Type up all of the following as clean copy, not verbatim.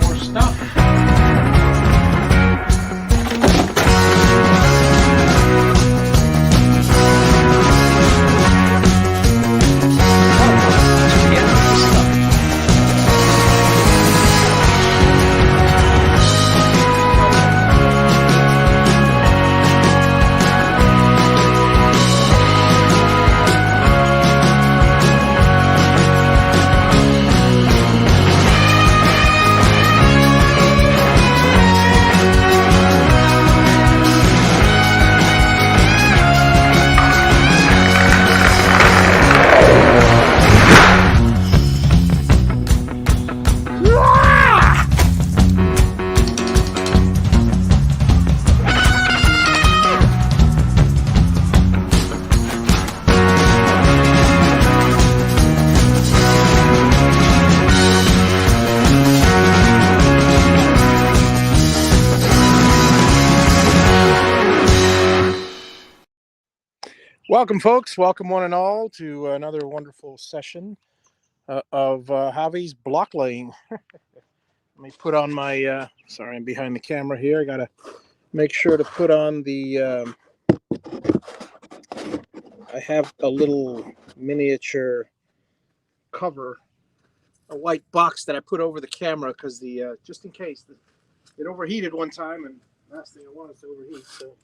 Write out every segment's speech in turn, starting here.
More stuff. Welcome, folks. Welcome, one and all, to another wonderful session of Javi's block laying. Let me put on my, sorry, I'm behind the camera here. I got to make sure to put on the, I have a little miniature cover, a white box that I put over the camera because just in case, it overheated one time, and last thing I want is to overheat, so.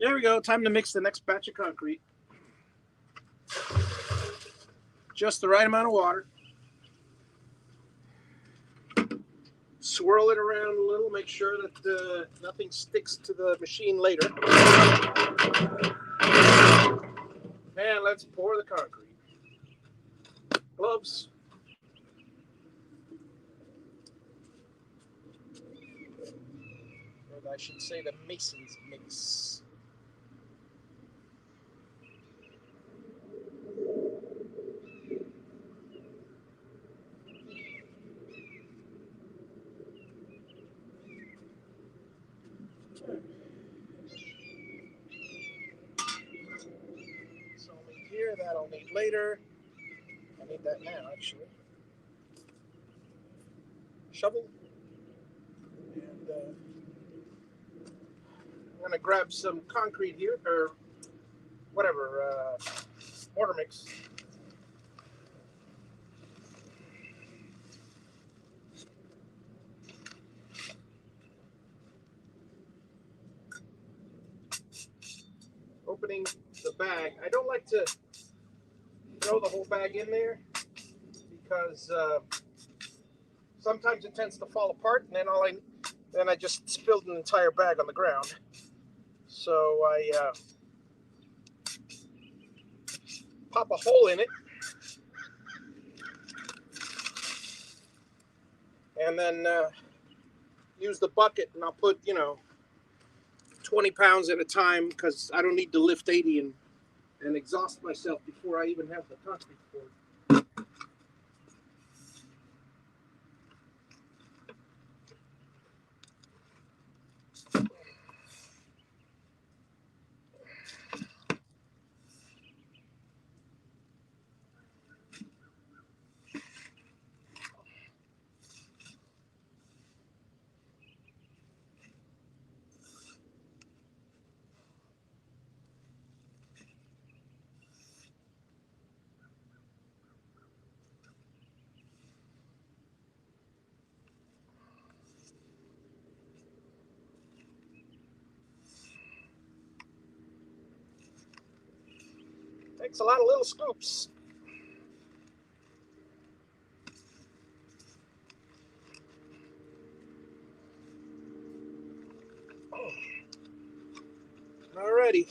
There we go. Time to mix the next batch of concrete. Just the right amount of water. Swirl it around a little. Make sure that nothing sticks to the machine later. And let's pour the concrete. Gloves. And I should say the mason's mix. So I'll need here, that I'll need later. I need that now, actually. Shovel. And I'm going to grab some concrete here, or whatever, mortar mix. Opening the bag. I don't like to throw the whole bag in there because sometimes it tends to fall apart, and then I just spilled an entire bag on the ground. So I pop a hole in it, and then use the bucket, and I'll put 20 pounds at a time because I don't need to lift 80 and exhaust myself before I even have the concrete poured. Takes a lot of little scoops. Alrighty.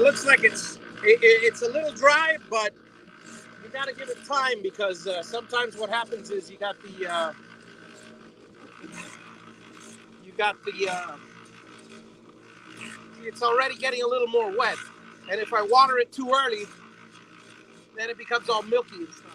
looks like it's a little dry, but you got to give it time because sometimes what happens is you got the it's already getting a little more wet, and if I water it too early, then it becomes all milky and stuff.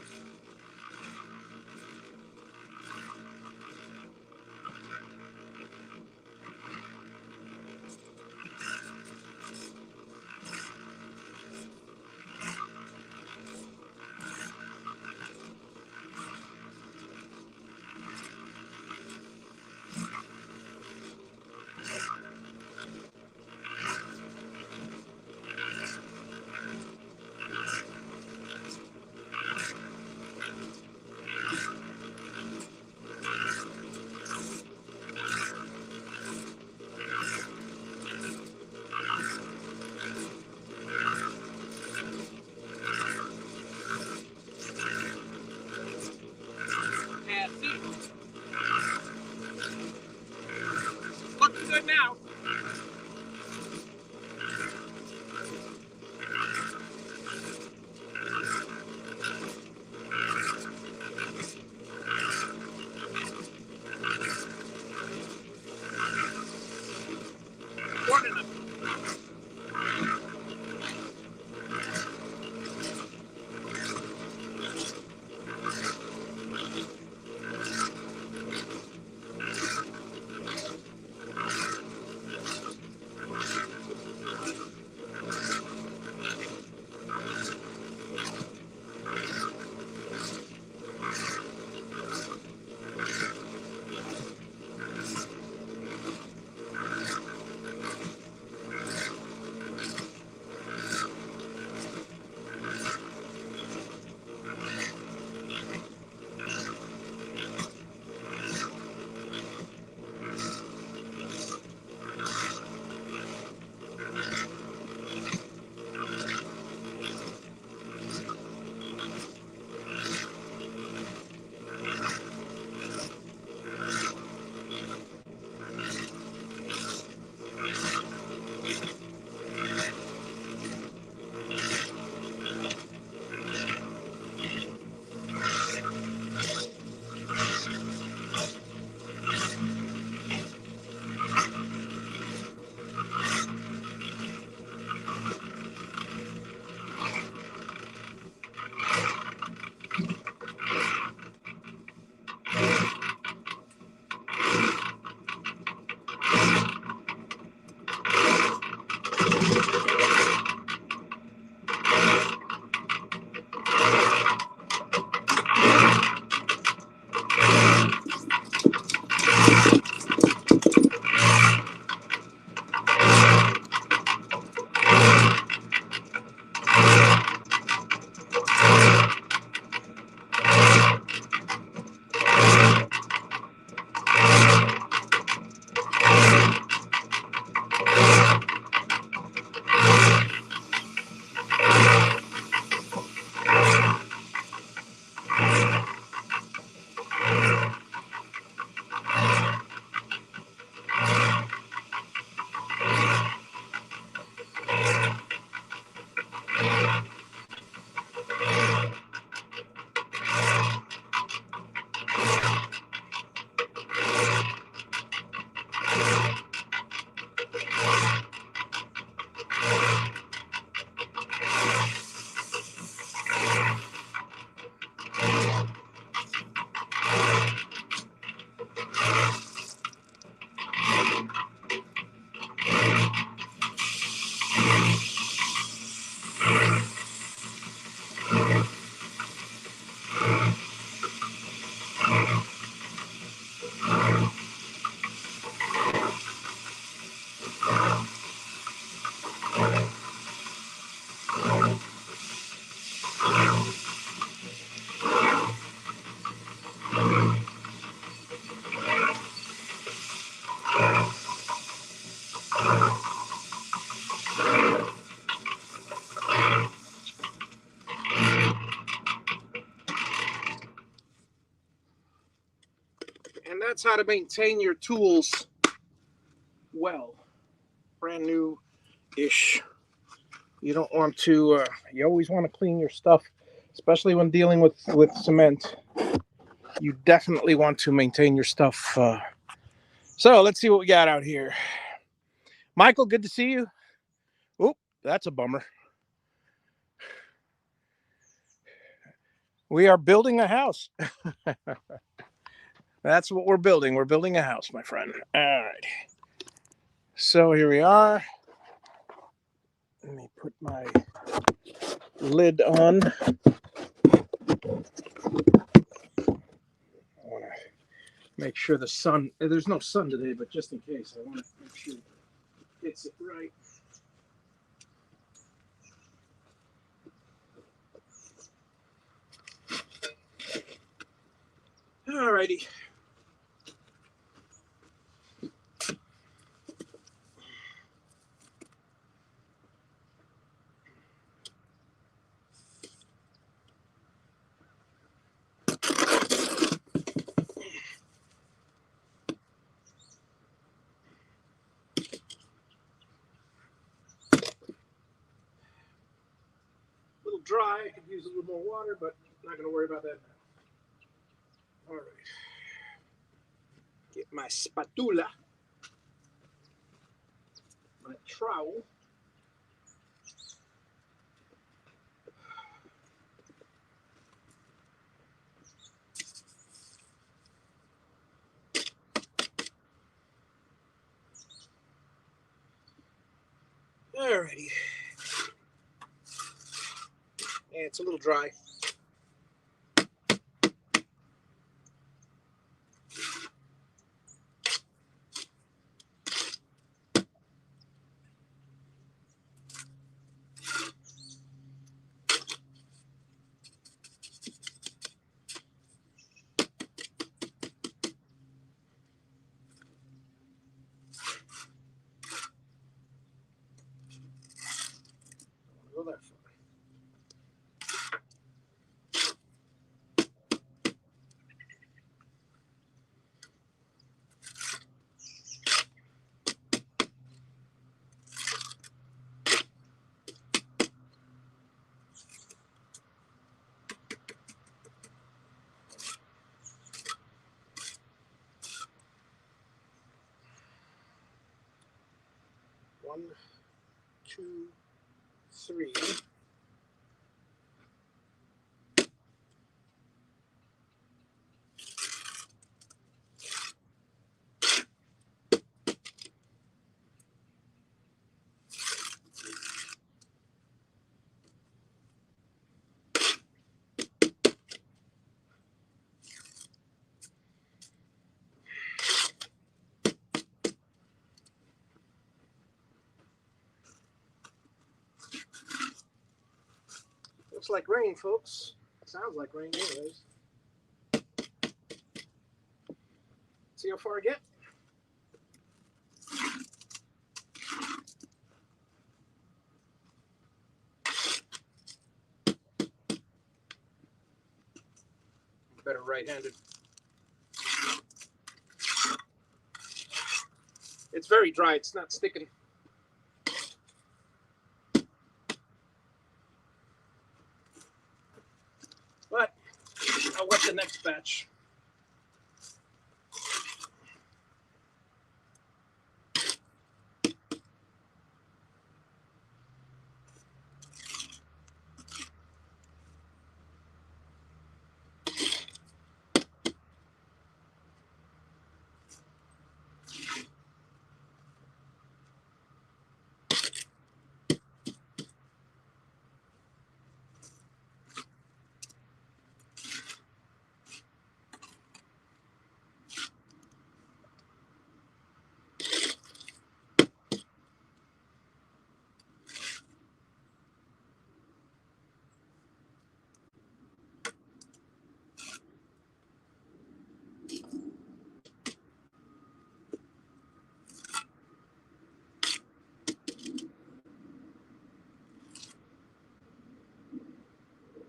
Yeah, see, looks good now. Good enough. And that's how to maintain your tools well. Brand new-ish. You don't want to. You always want to clean your stuff, especially when dealing with cement. You definitely want to maintain your stuff. So let's see what we got out here. Michael, good to see you. Oop, that's a bummer. We are building a house. That's what we're building. We're building a house, my friend. All right. So here we are. Let me put my lid on. I want to make sure the sun, there's no sun today, but just in case, I want to make sure it hits it right. All righty. A little dry. I could use a little more water, but I'm not going to worry about that now. All right. Get my spatula, my trowel. Alrighty. Yeah, it's a little dry. Go that far. One, two, three. Looks like rain, folks. Sounds like rain, anyways. See how far I get? Better right-handed. It's very dry. It's not sticking. But I'll wet the next batch.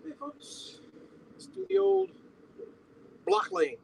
Hey, folks. Let's do the old block laying.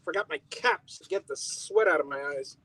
Forgot my caps to get the sweat out of my eyes.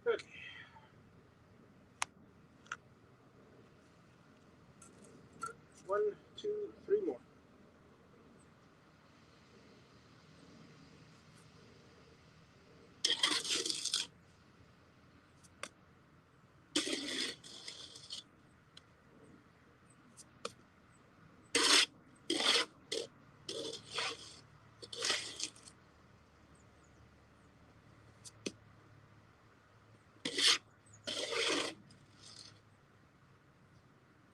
Okay. One, two, three more.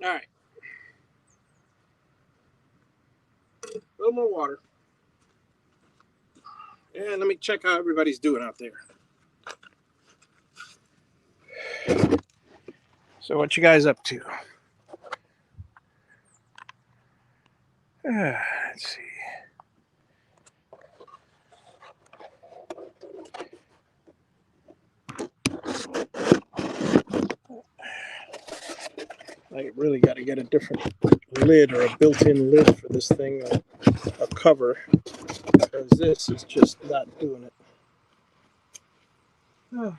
All right. A little more water. And let me check how everybody's doing out there. So what you guys up to? Let's see. I really got to get a different lid or a built-in lid for this thing, a cover, because this is just not doing it. Oh.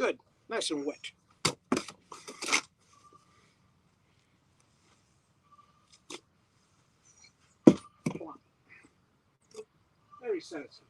Good, nice and wet. Very satisfying.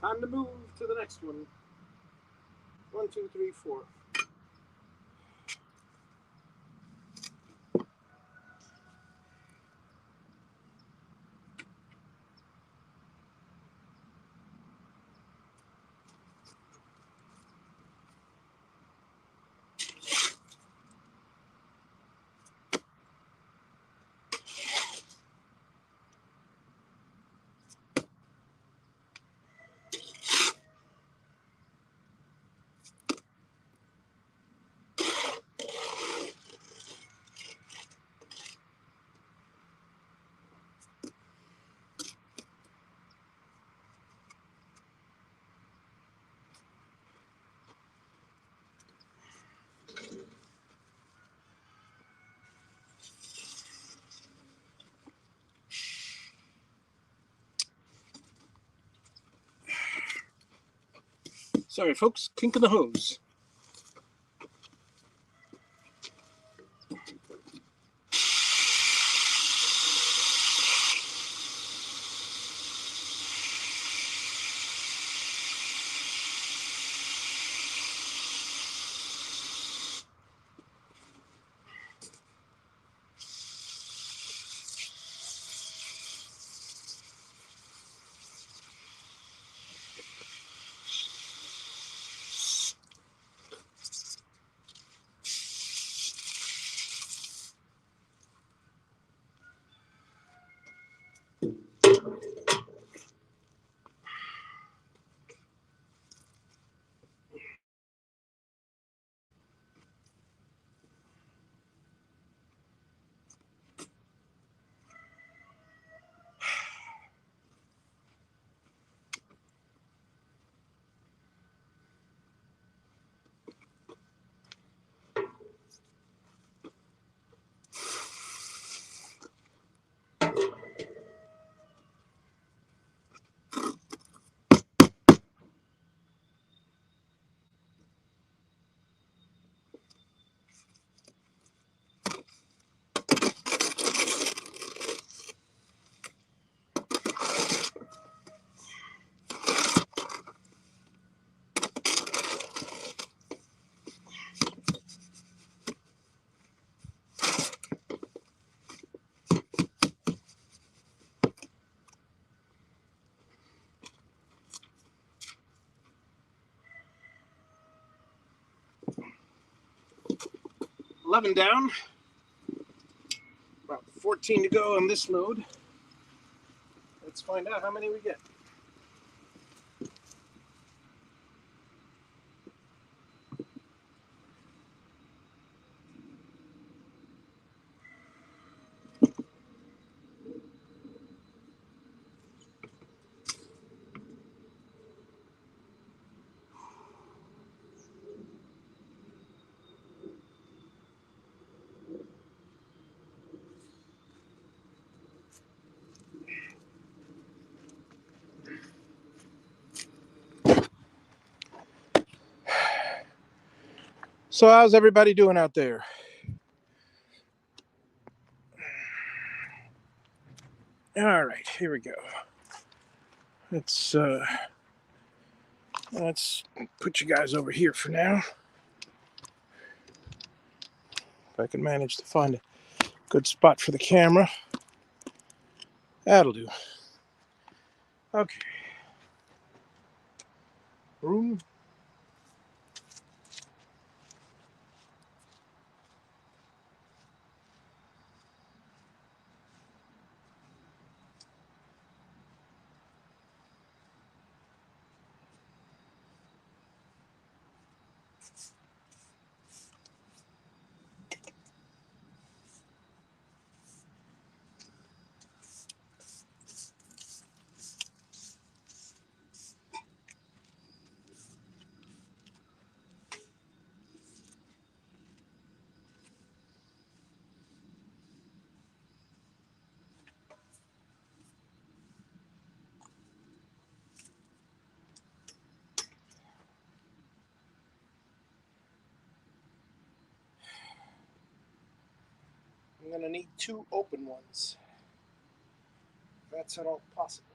Time to move to the next one. 1, 2, 3, 4. Sorry, folks. Kink of the hose. $11 down. About 14 to go on this load. Let's find out how many we get. So how's everybody doing out there? All right, here we go. Let's put you guys over here for now. If I can manage to find a good spot for the camera. That'll do. Okay. Room. I'm gonna need 2 open ones. If that's at all possible.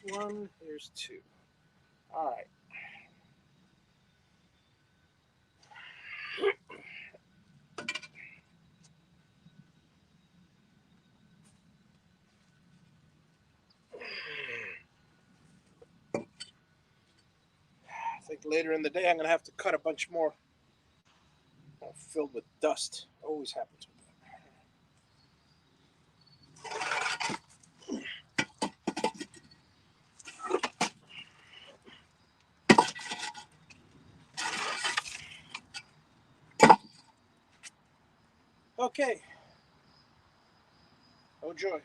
one. Here's two. All right. I think later in the day I'm going to have to cut a bunch more. Filled with dust. Always happens with that. Okay. Oh joy.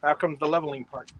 Now comes the leveling part.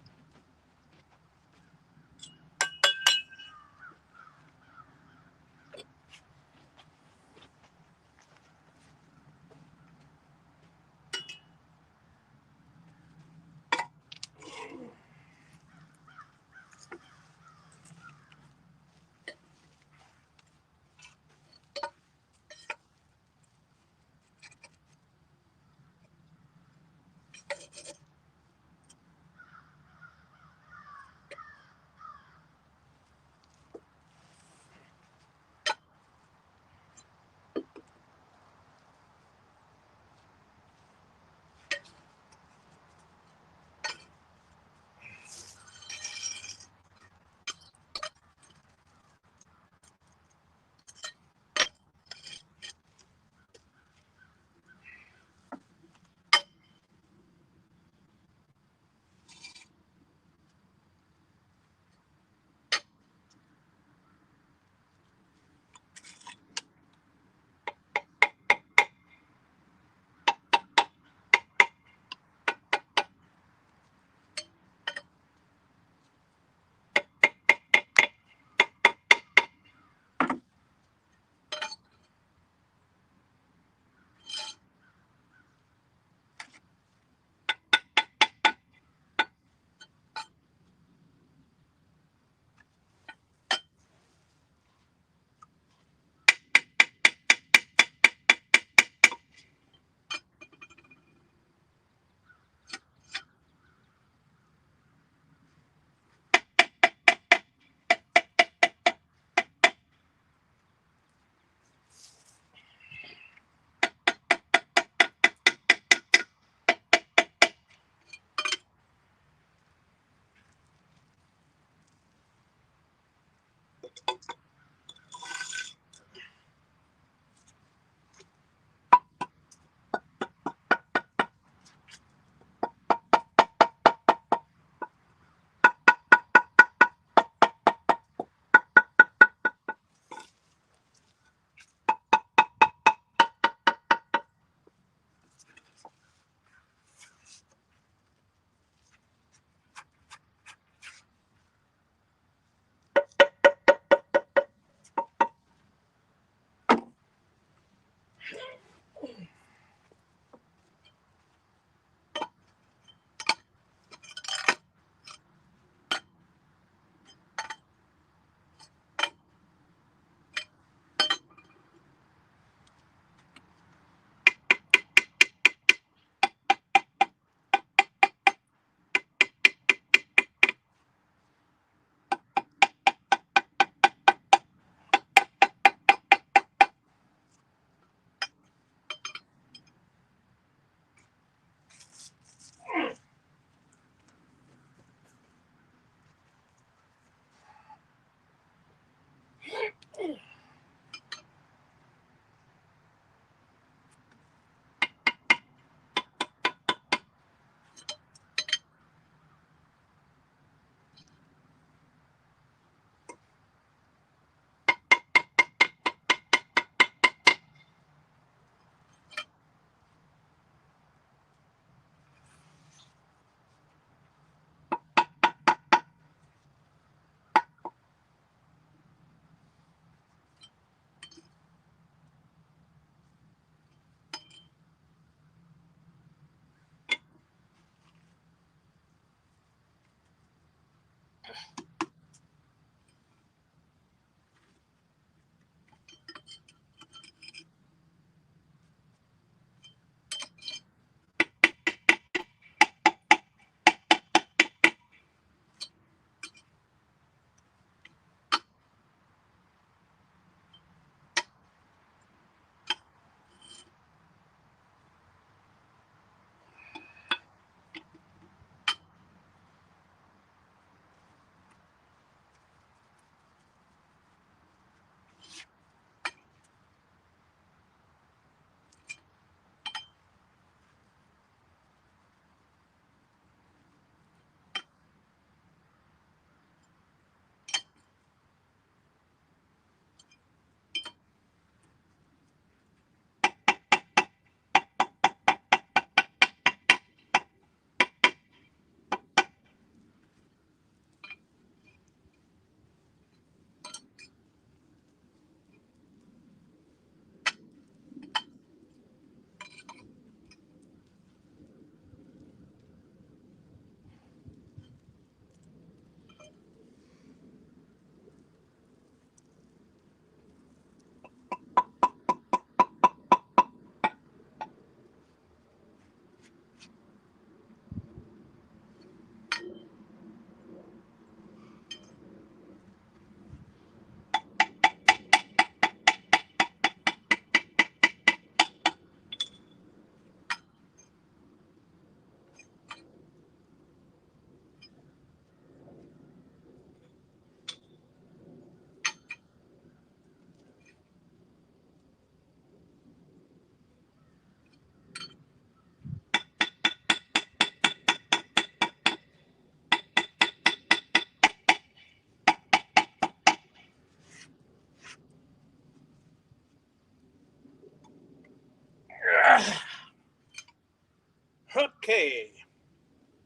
Okay,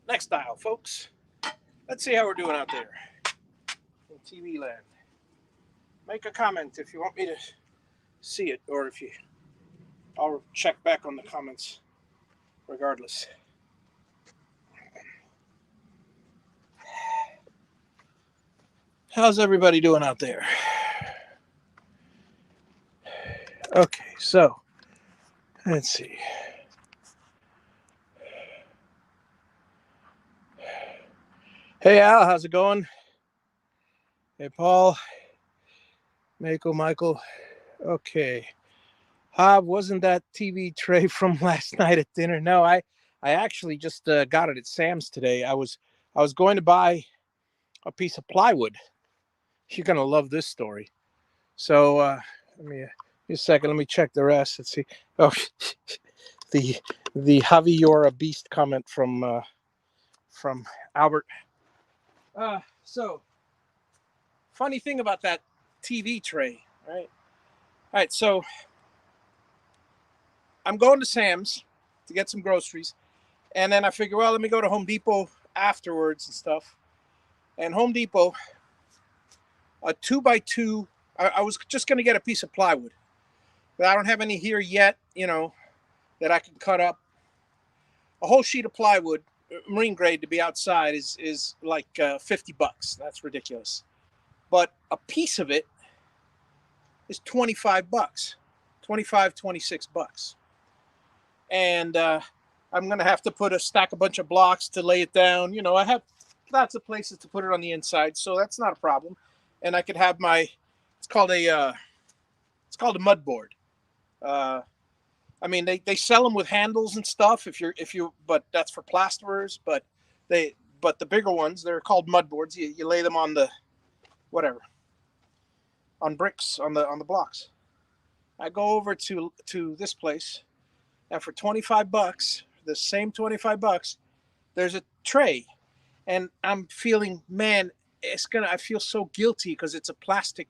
next dial, folks. Let's see how we're doing out there in TV land. Make a comment if you want me to see it, or if you, I'll check back on the comments regardless. How's everybody doing out there? Okay, so let's see. Hey Al, how's it going? Hey Paul, Mako, Michael. Okay. Wasn't that TV tray from last night at dinner? No, I actually just got it at Sam's today. I was going to buy a piece of plywood. You're gonna love this story. So let me a second. Let me check the rest. Let's see. Oh, the Javiera Beast comment from Albert. So funny thing about that TV tray, right? All right, so I'm going to Sam's to get some groceries, and then I figure, well, let me go to Home Depot afterwards and stuff. And Home Depot, a 2x2. I was just going to get a piece of plywood, but I don't have any here yet. That I can cut up. A whole sheet of plywood, marine grade, to be outside is like $50. That's ridiculous. But a piece of it is $25, 25, $26. And I'm going to have to stack a bunch of blocks to lay it down. I have lots of places to put it on the inside, so that's not a problem. And I could have it's called a mud board. I mean, they sell them with handles and stuff but that's for plasterers. But the bigger ones, they're called mud boards. You lay them on on bricks on the blocks. I go over to this place, and for $25, the same $25, there's a tray, and I'm feeling, man, I feel so guilty because it's a plastic.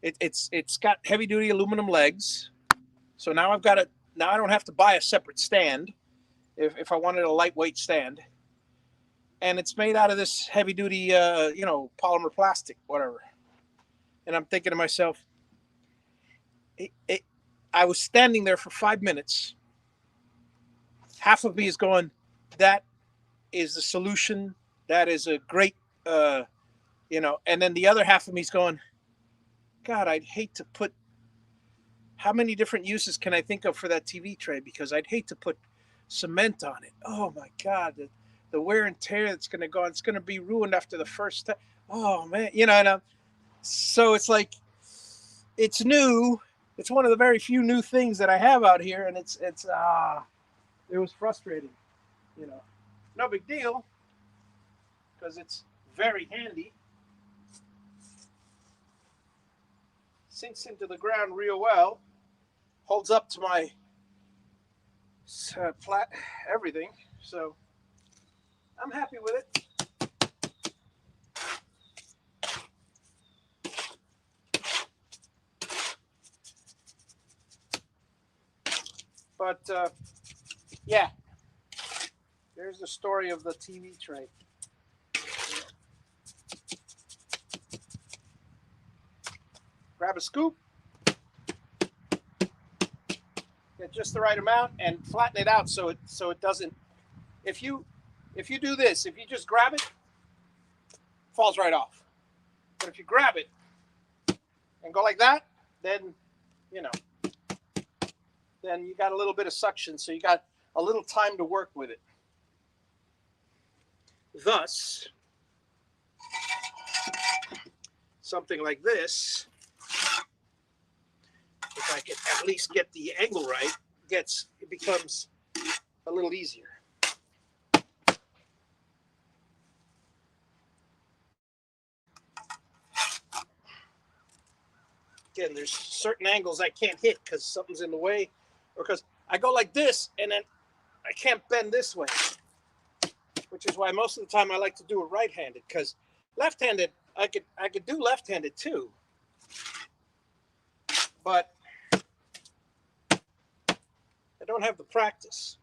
It's got heavy duty aluminum legs, so now I don't have to buy a separate stand if I wanted a lightweight stand, and it's made out of this heavy duty polymer plastic, whatever. And I'm thinking to myself, I was standing there for 5 minutes. Half of me is going, that is the solution. That is a great, and then the other half of me is going, God, I'd hate to put, how many different uses can I think of for that TV tray? Because I'd hate to put cement on it. Oh my God, the wear and tear that's going to go on, it's going to be ruined after the first time. Oh man, so it's like, it's new. It's one of the very few new things that I have out here, and it was frustrating. No big deal, because it's very handy. Sinks into the ground real well. Holds up to my flat everything. So I'm happy with it. But yeah, there's the story of the TV tray. Grab a scoop, get just the right amount, and flatten it out so it doesn't. If you do this, if you just grab it falls right off. But if you grab it and go like that, then then you got a little bit of suction, so you got a little time to work with it. Thus, something like this, if I can at least get the angle right, it becomes a little easier. Again, there's certain angles I can't hit because something's in the way, or because I go like this and then I can't bend this way, which is why most of the time I like to do it right-handed, because left-handed I could do left-handed too, but I don't have the practice.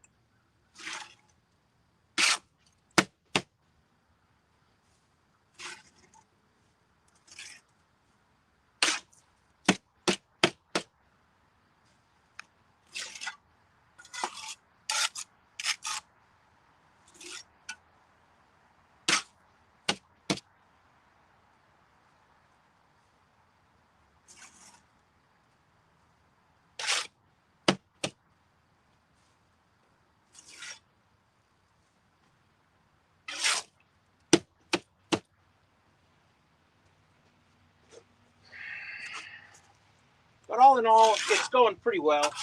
But all in all, it's going pretty well.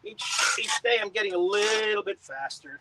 Each day I'm getting a little bit faster.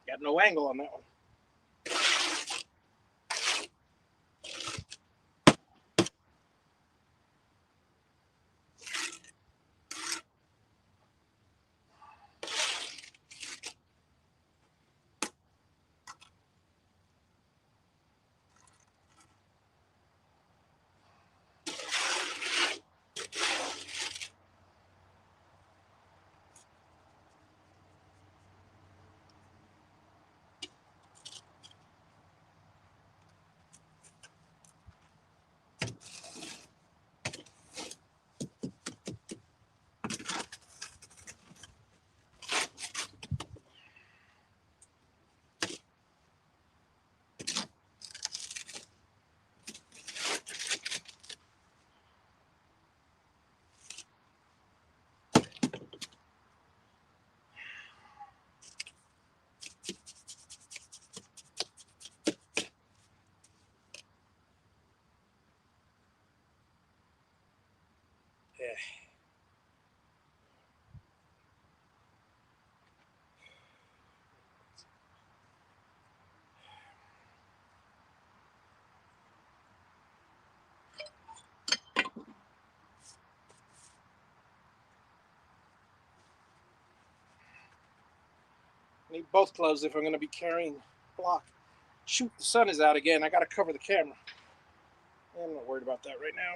Got no angle on that one. Yeah. Need both gloves if I'm going to be carrying block. Shoot, the sun is out again. I got to cover the camera. I'm not worried about that right now.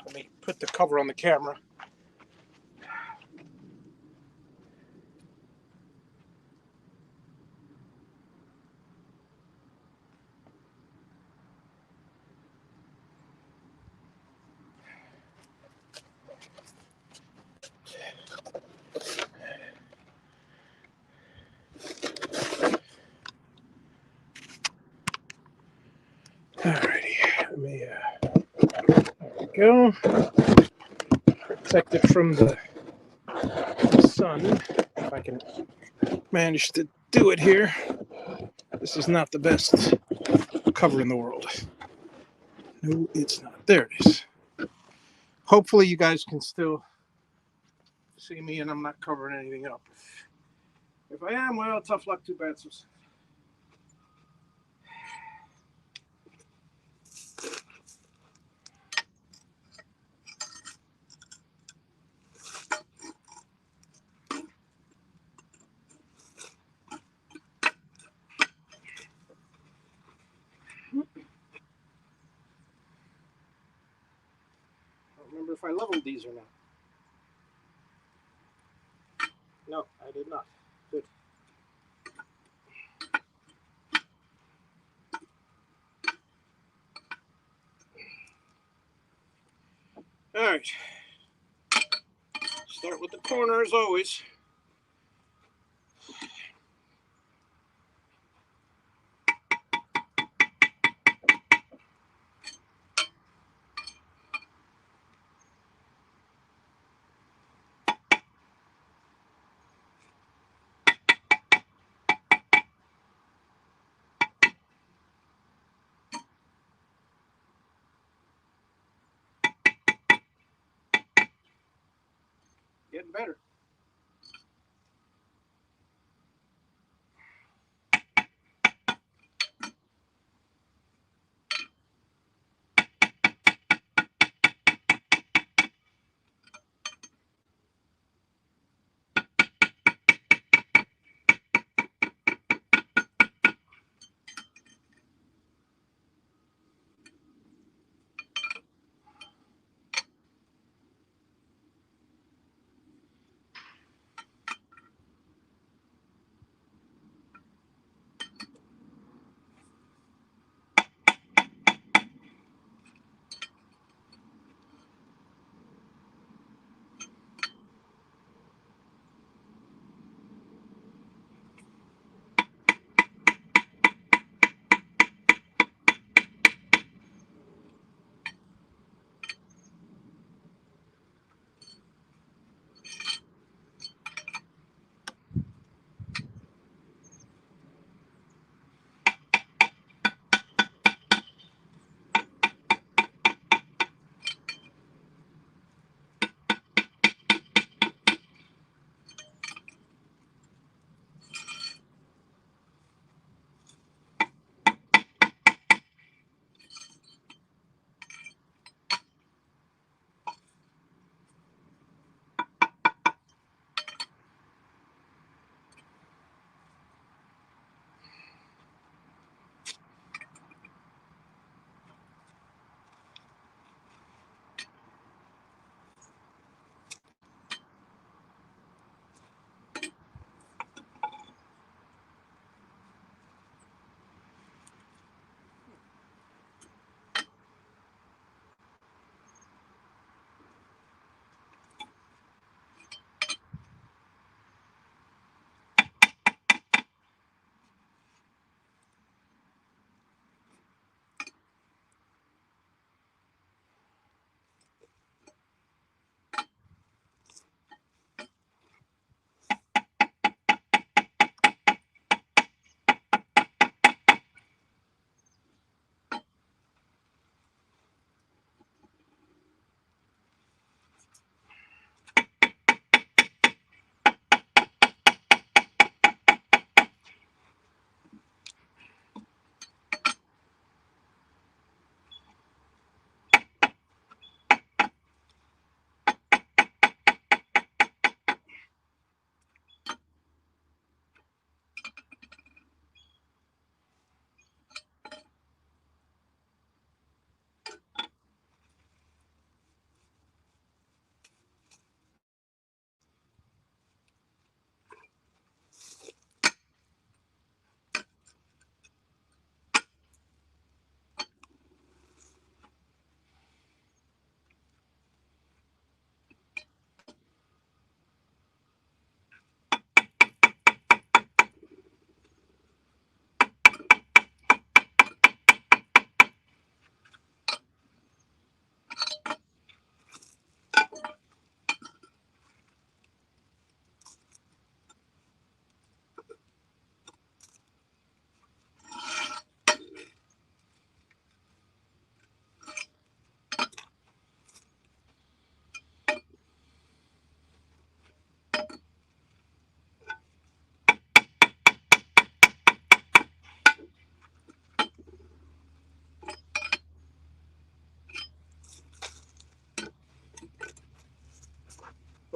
Let me put the cover on the camera. Alrighty, let me, there we go. Protect it from the sun, if I can manage to do it here. This is not the best cover in the world. No, it's not. There it is. Hopefully you guys can still see me and I'm not covering anything up. If I am, well, tough luck, too bad. So I don't remember if I leveled these or not. No, I did not. Good. All right. Start with the corner as always. Getting better.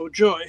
Oh joy.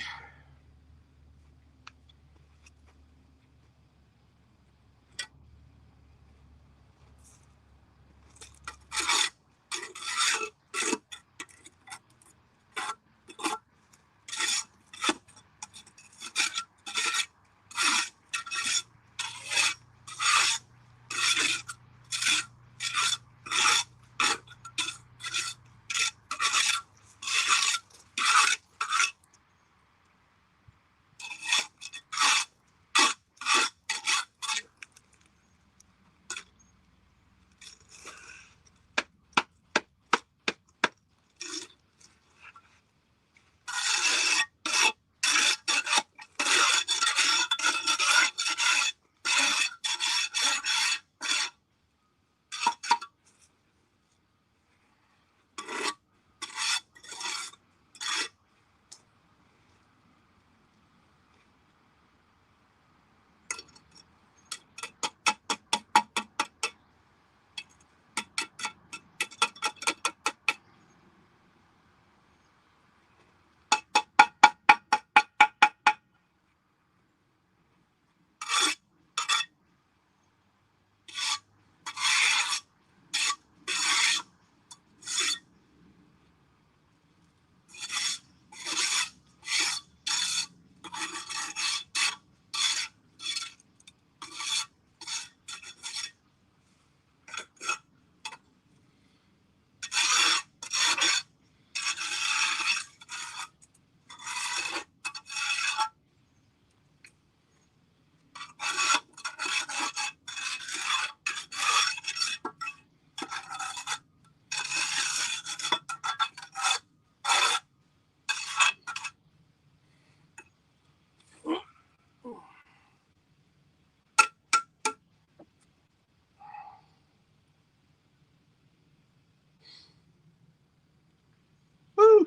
Woo!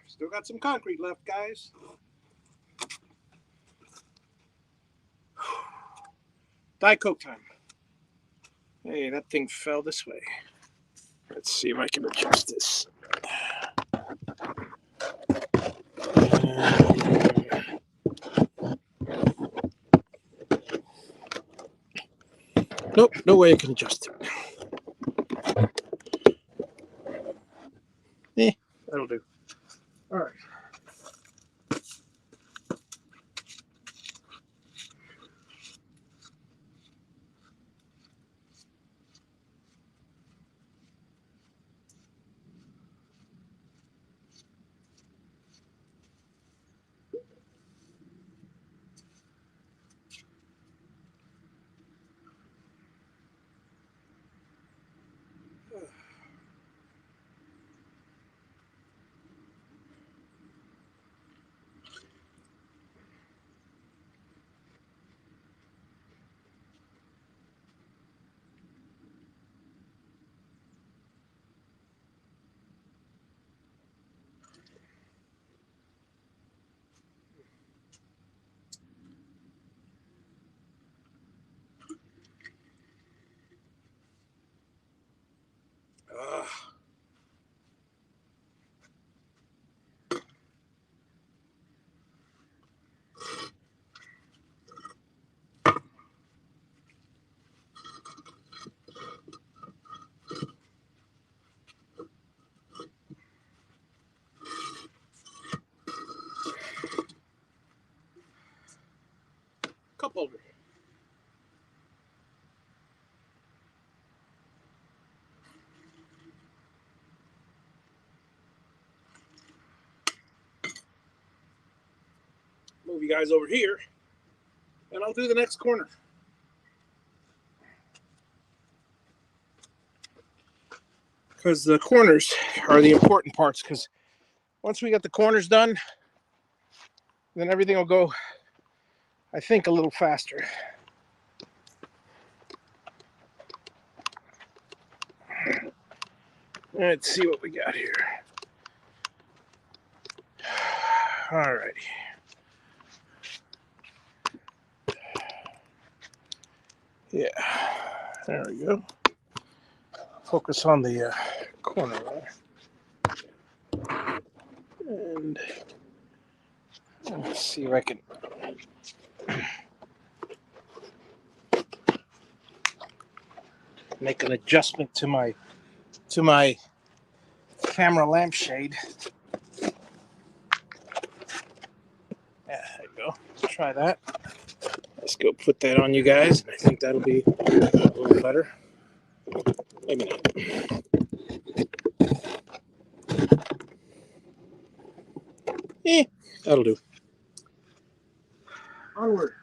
Still got some concrete left, guys. Diet Coke time. Hey, that thing fell this way. Let's see if I can adjust this. Nope, no way I can adjust it. That'll do. All right. Cup holder. Move you guys over here, and I'll do the next corner. Because the corners are the important parts, because once we get the corners done, then everything will go, I think, a little faster. Let's see what we got here. All righty. Yeah. There we go. Focus on the corner there. And let's see if I can make an adjustment to my camera lampshade. Yeah, there you go. Try that. Let's go put that on, you guys. I think that'll be a little better. Maybe not. That'll do. Onward.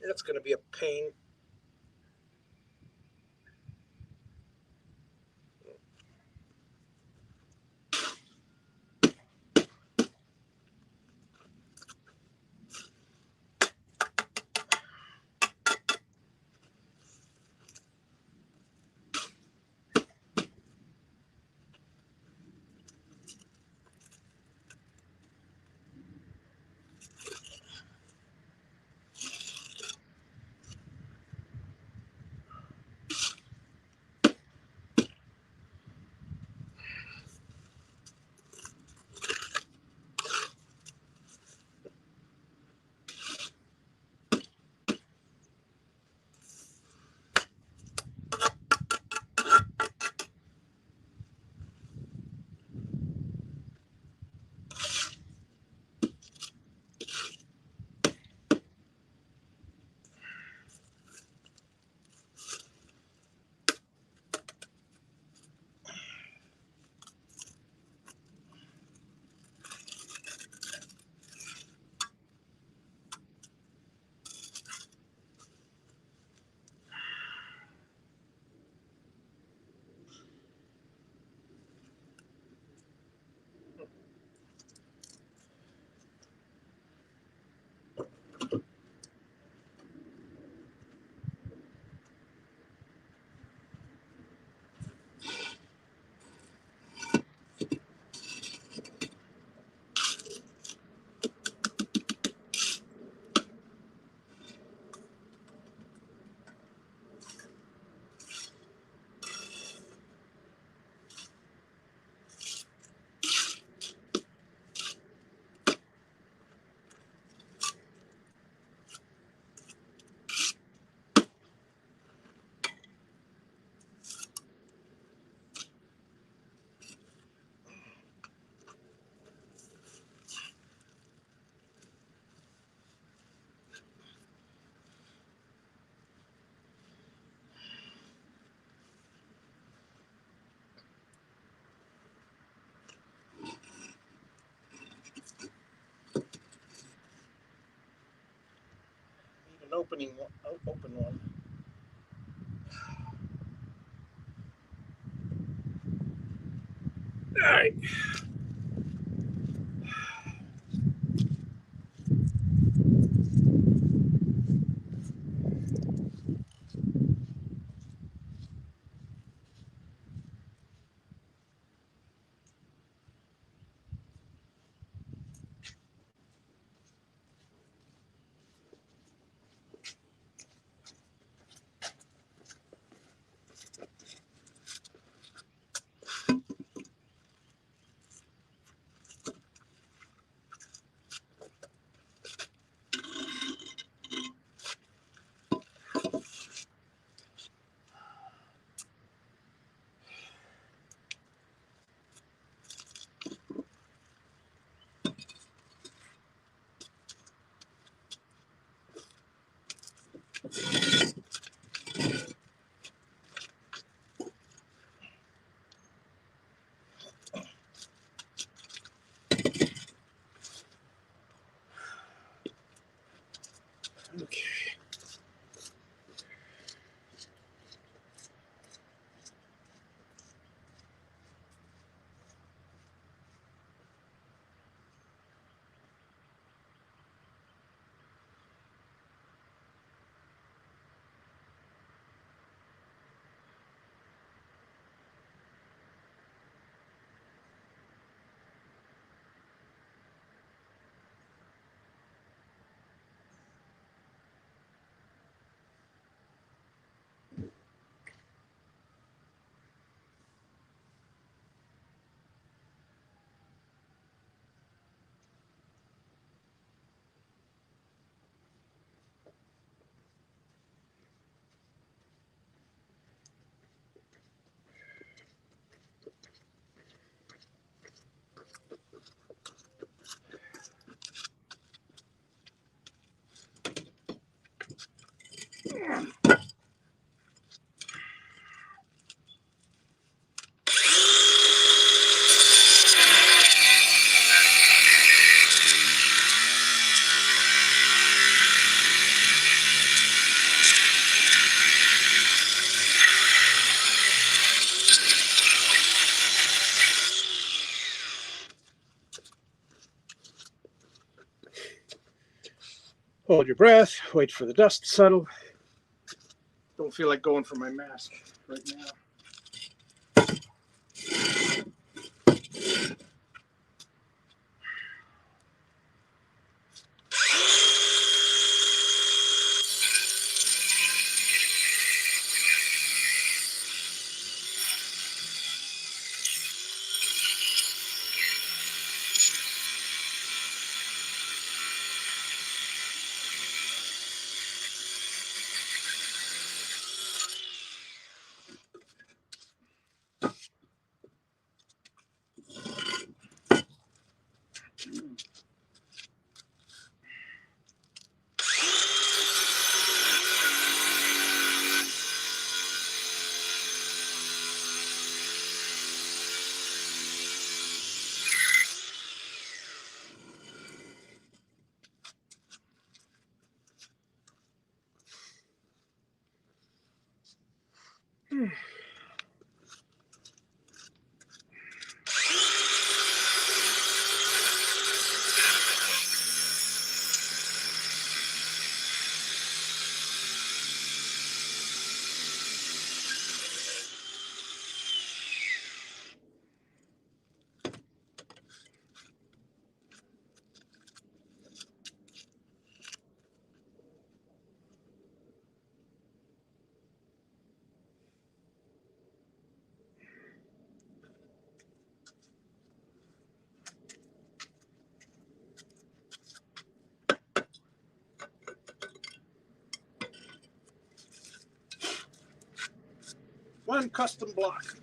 That's going to be a pain. Need an open one. All right. Hold your breath, wait for the dust to settle. Don't feel like going for my mask right now. One custom block.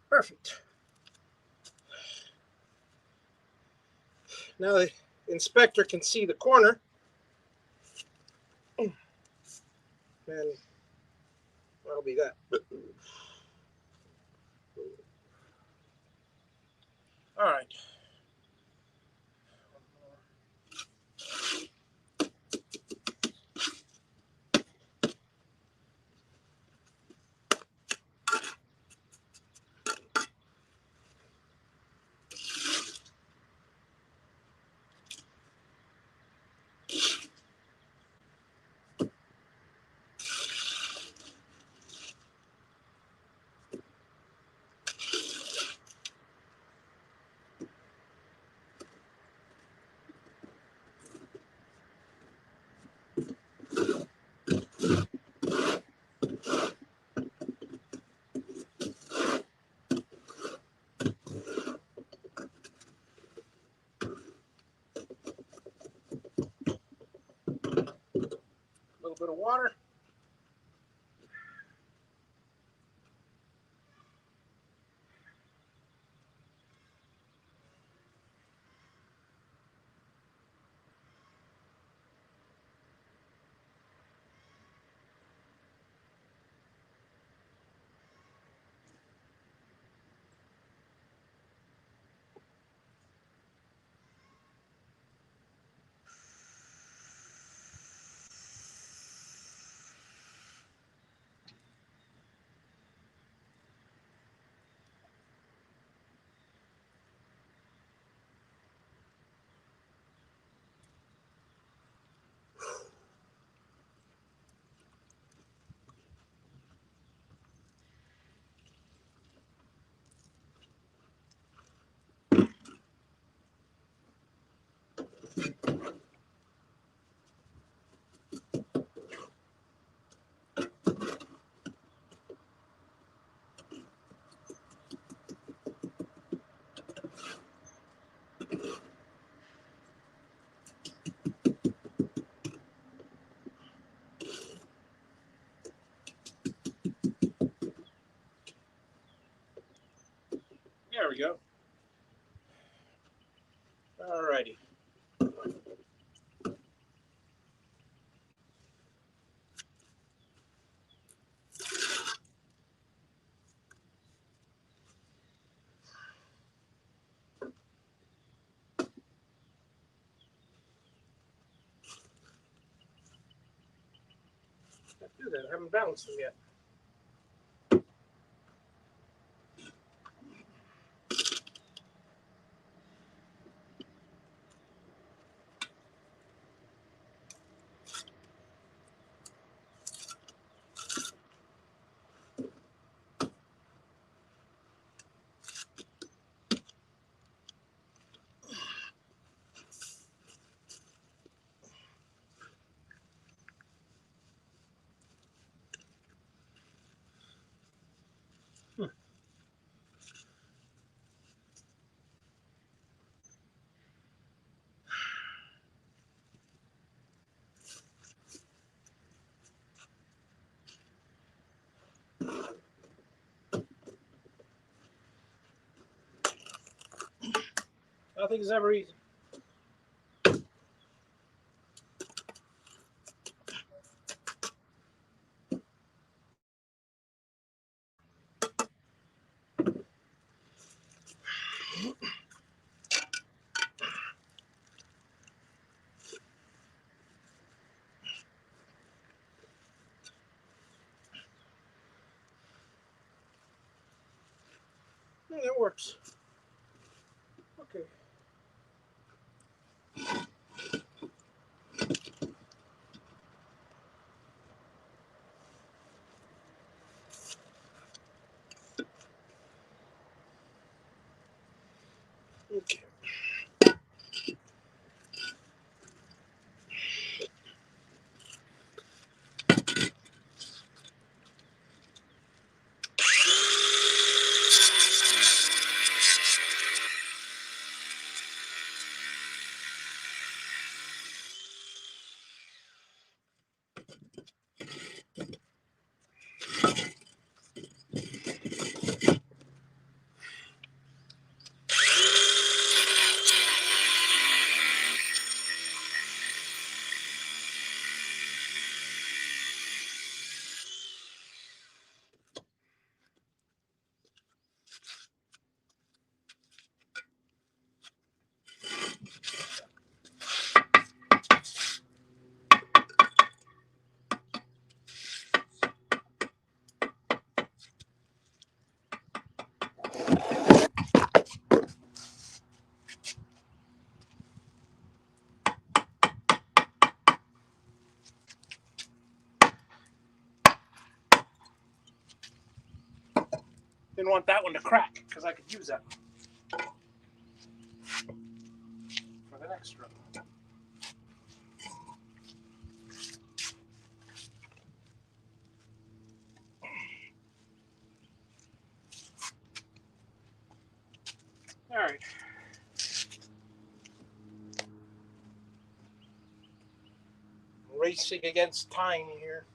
Perfect. Now the inspector can see the corner. And that'll be that. All right. A little bit of water. Can't do that. I haven't balanced them yet. Nothing is ever easy. Yeah, that works. Okay. Okay. Didn't want that one to crack because I could use that for the next run. All right. Racing against time here.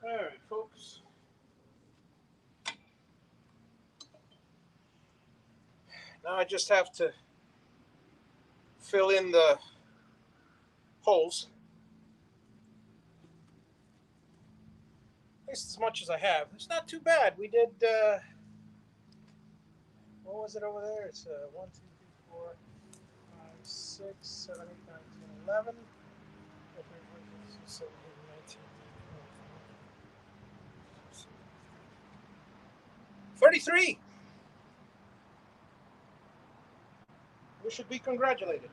All right, folks. Now I just have to fill in the holes, at least as much as I have. It's not too bad. We did, what was it over there? It's 1, 2, 3, 4, 5, 6, 7, 8, 9, 10, 11. 33. You should be congratulated.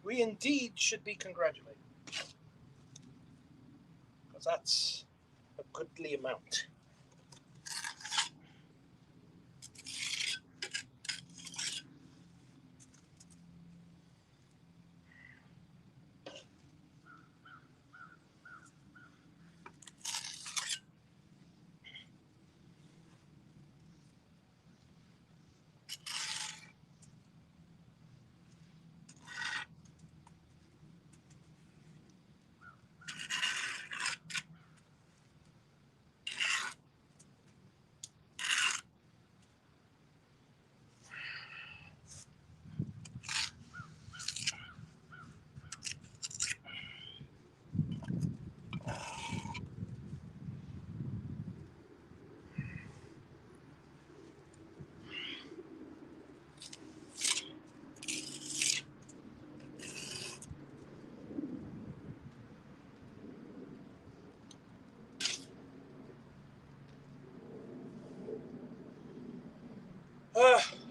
We indeed should be congratulated. Because that's a goodly amount.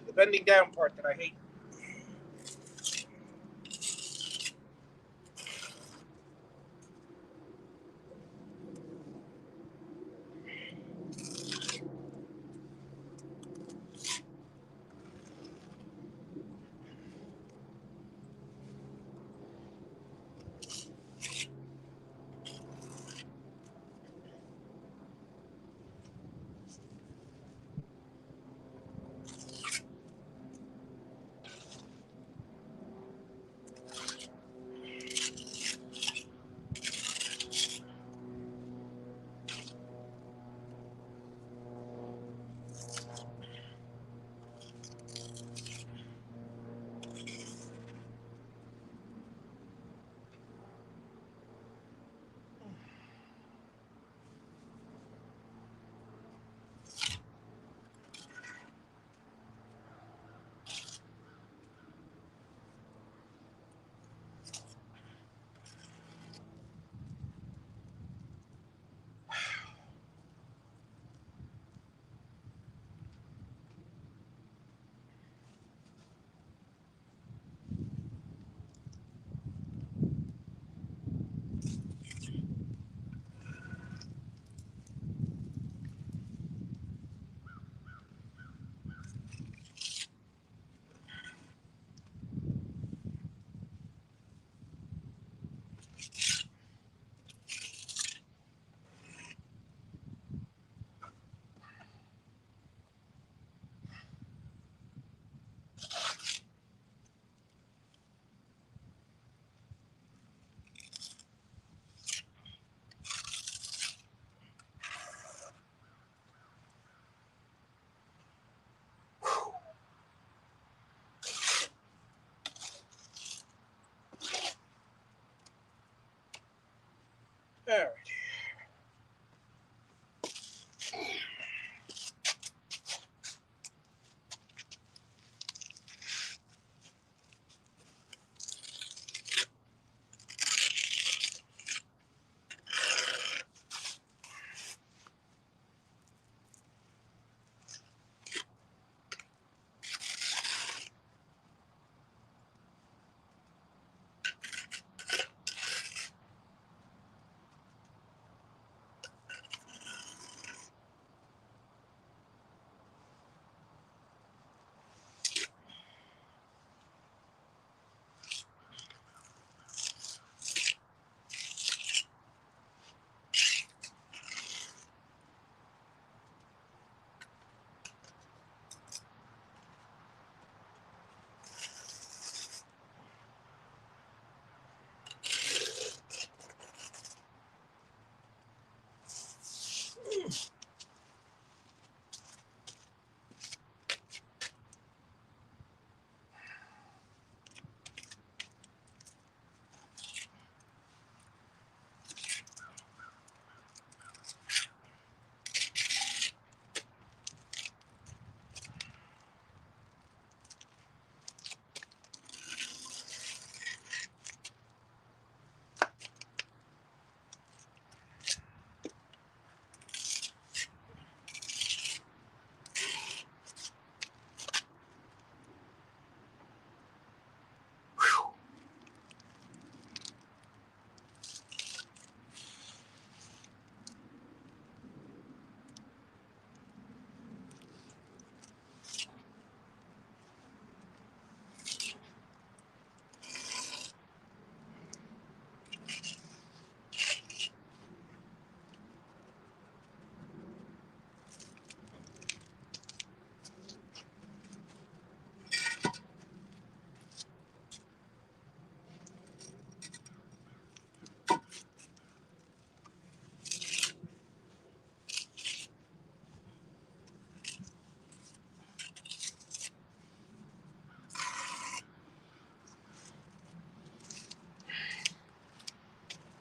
The bending down part that I hate.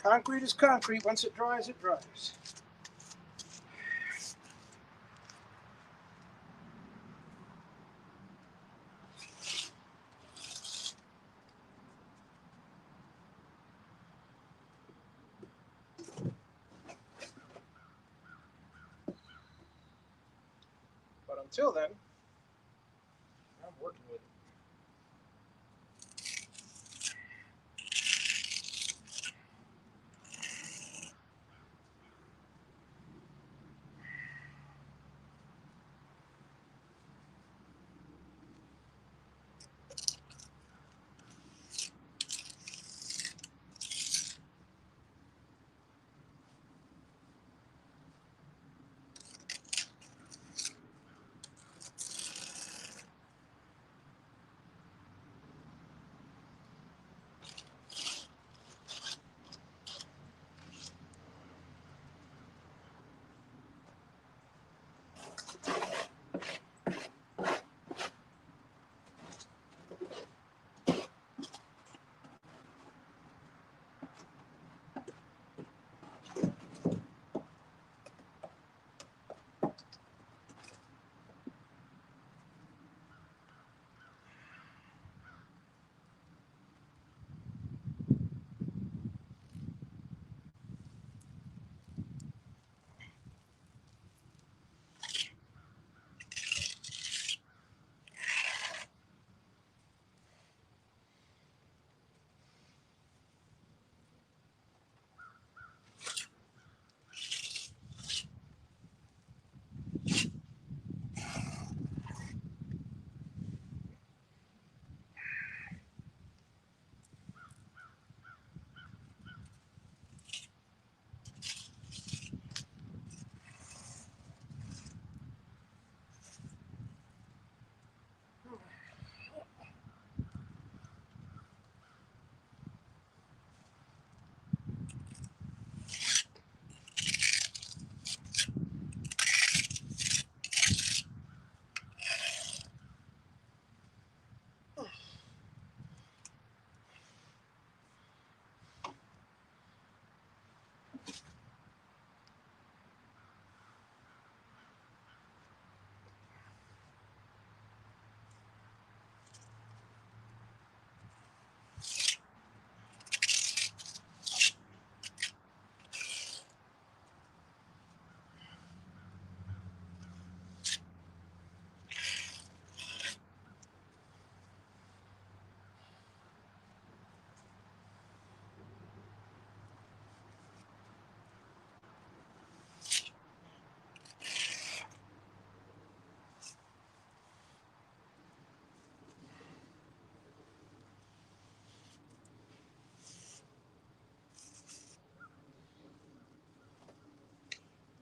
Concrete is concrete. Once it dries, it dries. But until then, I'm working with it.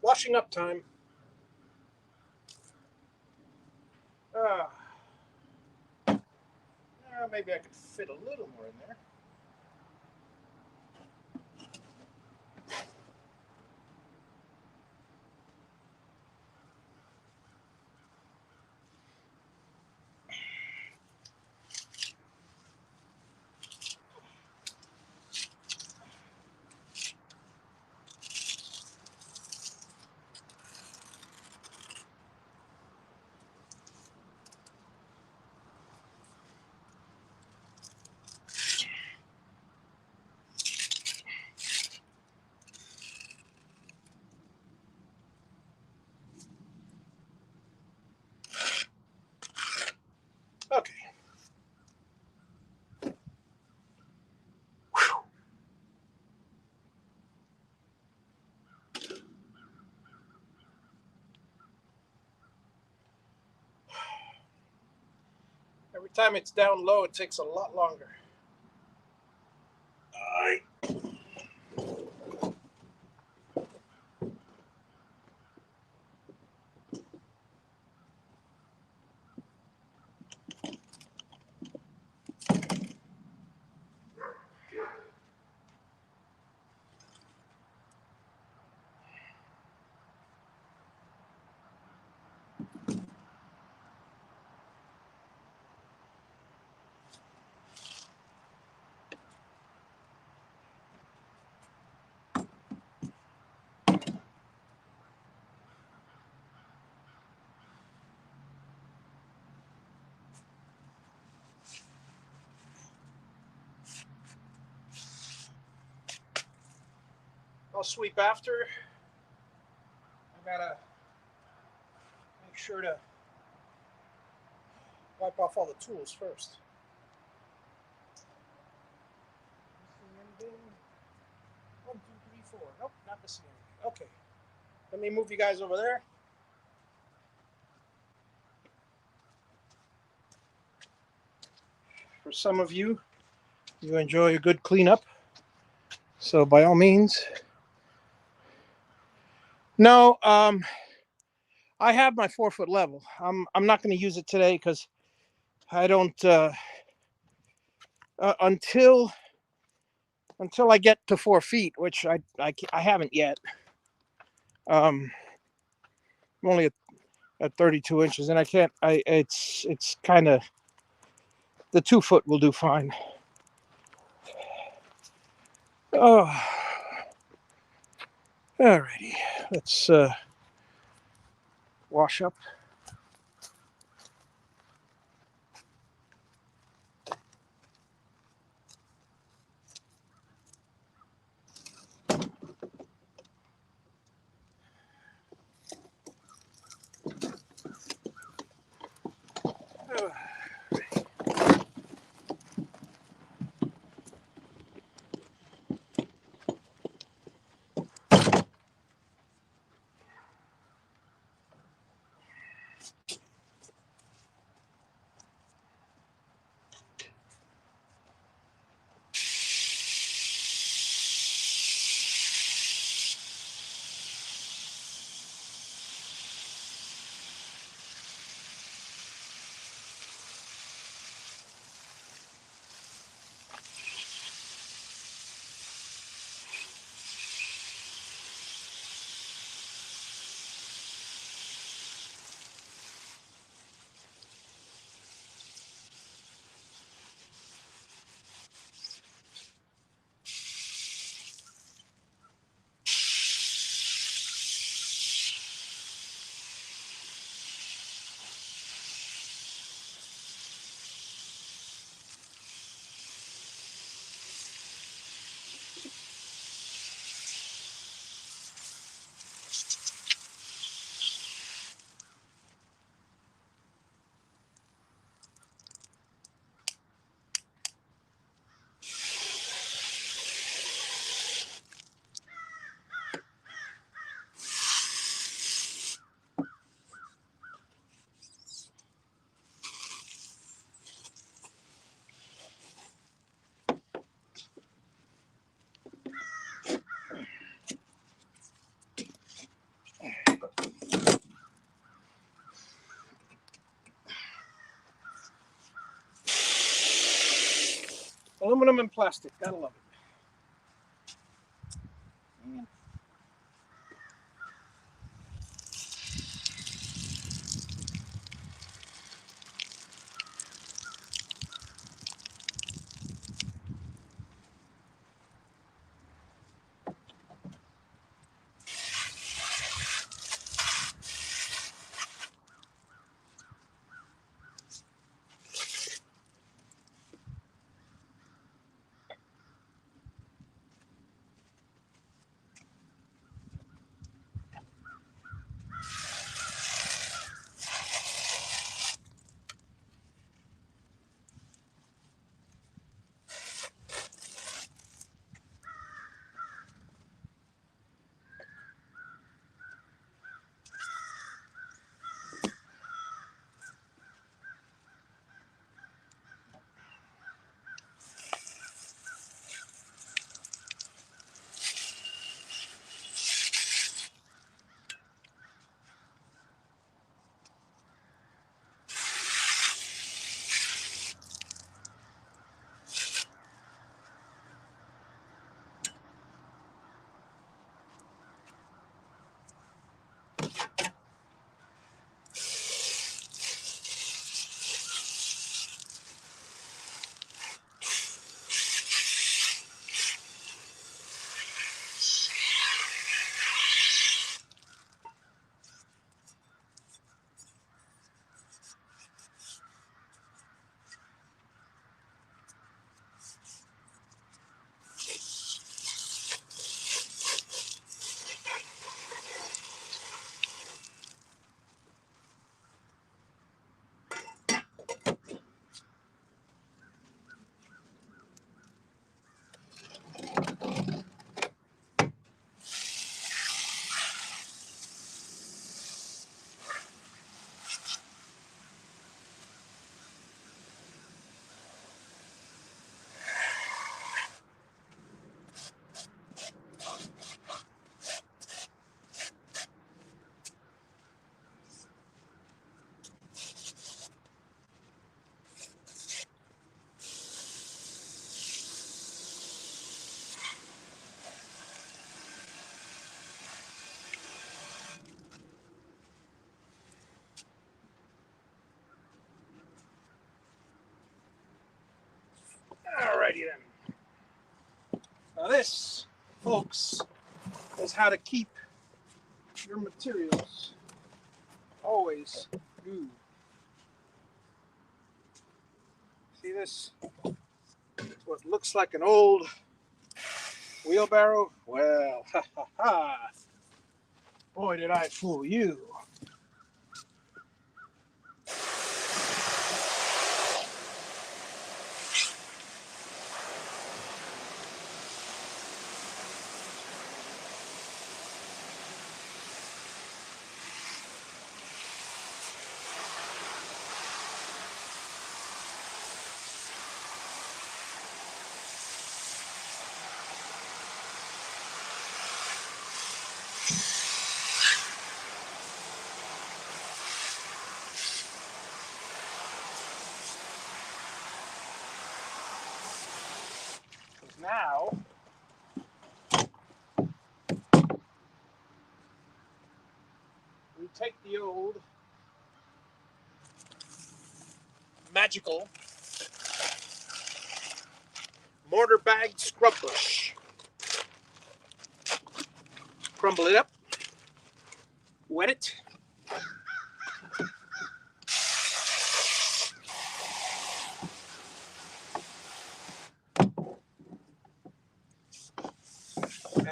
Washing up time. Maybe I could fit a little more in there. Okay. Every time it's down low, it takes a lot longer. I'll sweep after. I gotta make sure to wipe off all the tools first. One, two, three, four. Nope, not missing anything. Okay. Let me move you guys over there. For some of you, you enjoy a good cleanup. So by all means. No, I have my 4-foot level. I'm not going to use it today because I don't until I get to 4 feet, which I haven't yet. I'm only at 32 inches, and I can't. It's kind of the 2 foot will do fine. Oh, alrighty. Let's wash up. Aluminum and plastic, gotta love it. this, folks, is how to keep your materials always new. See this? What looks like an old wheelbarrow? Well, ha ha ha. Boy, did I fool you. Now, we take the old magical mortar bagged scrub brush. Crumble it up, wet it,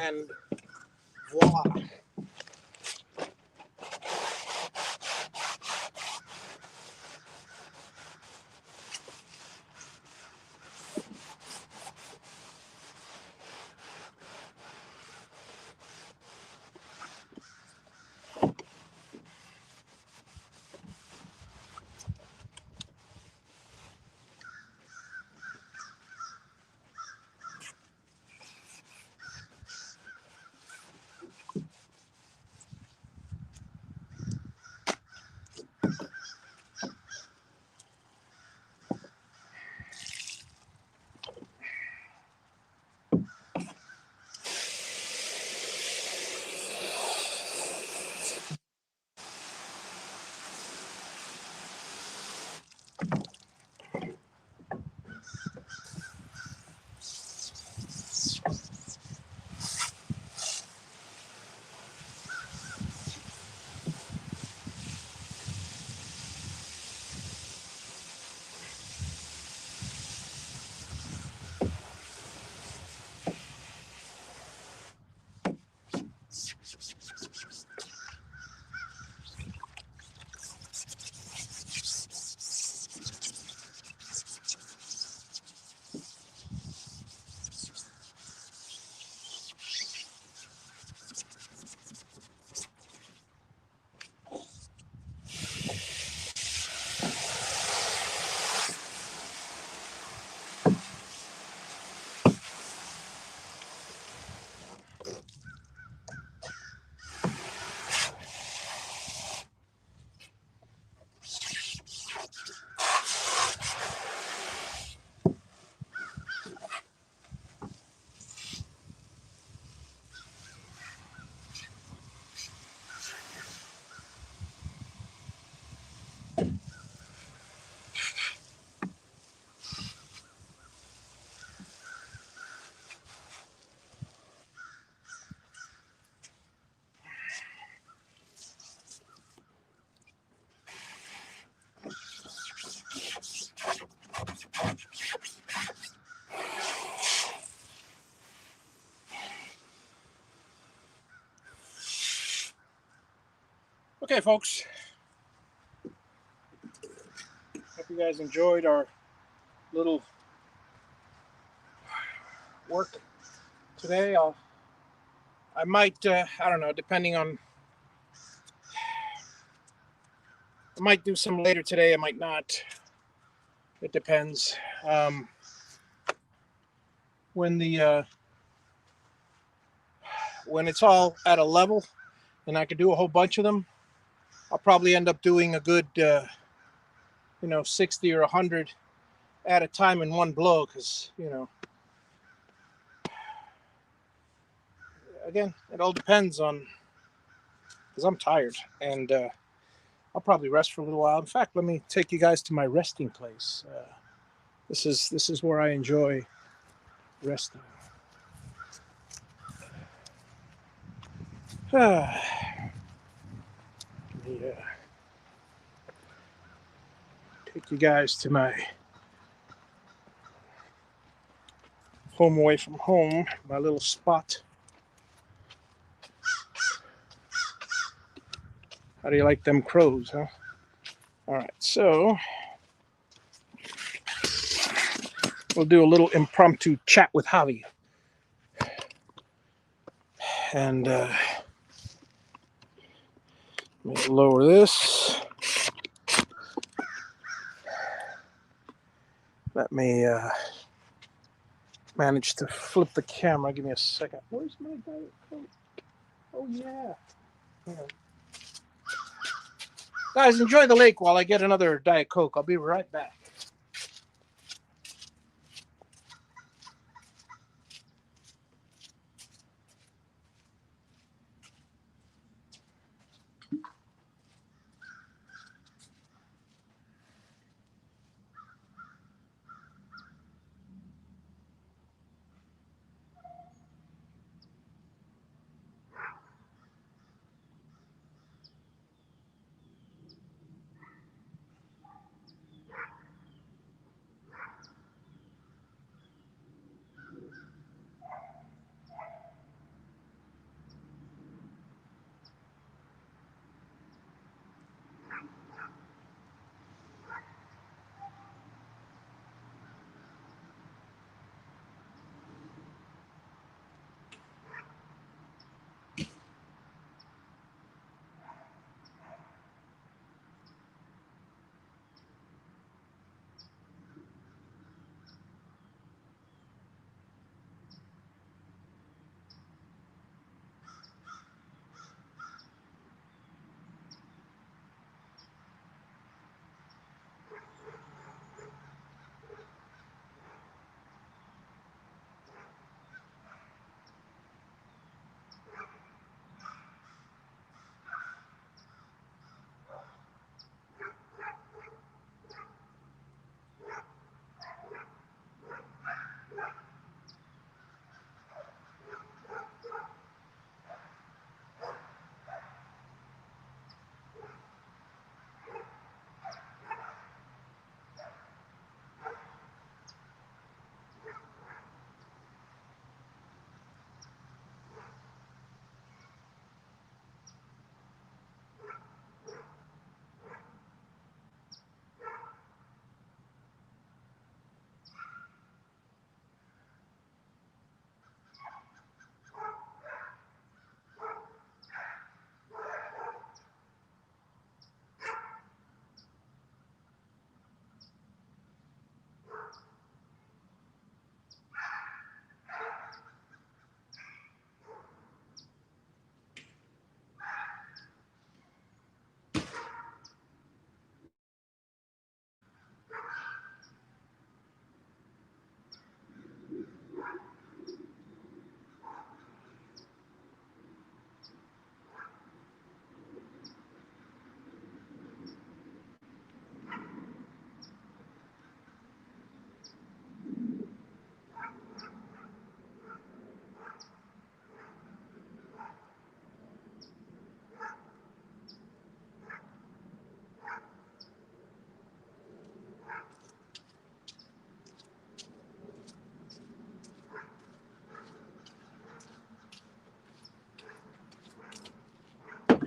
and voila. Okay, folks. Hope you guys enjoyed our little work today. I might, I don't know, depending on, I might do some later today. I might not. It depends. When when it's all at a level and I could do a whole bunch of them, I'll probably end up doing a good, 60 or 100 at a time in one blow. Because, again, it all depends on, because I'm tired and I'll probably rest for a little while. In fact, let me take you guys to my resting place. This is where I enjoy resting. Yeah. Take you guys to my home away from home, my little spot. How do you like them crows, huh? All right, so we'll do a little impromptu chat with Javi. And let me lower this. Let me manage to flip the camera. Give me a second. Where's my Diet Coke? Oh, yeah. Hang on. Guys, enjoy the lake while I get another Diet Coke. I'll be right back.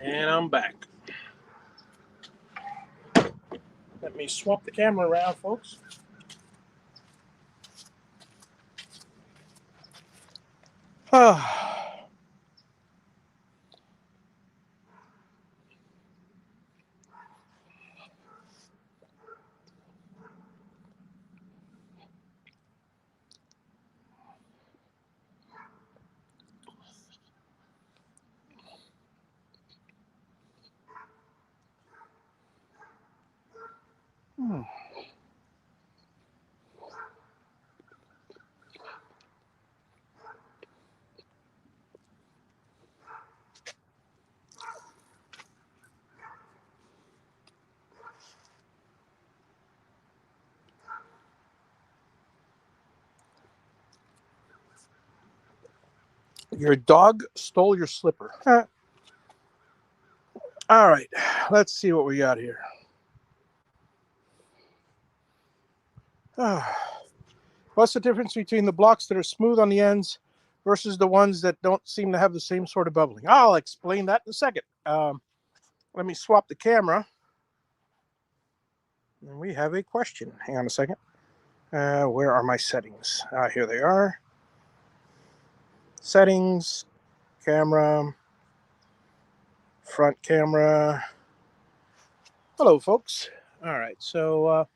And I'm back. Let me swap the camera around, folks. Your dog stole your slipper. All right, let's see what we got here. What's the difference between the blocks that are smooth on the ends versus the ones that don't seem to have the same sort of bubbling? I'll explain that in a second. Let me swap the camera. And we have a question. Hang on a second. Where are my settings? Here they are. Settings, camera, front camera. Hello, folks. All right, so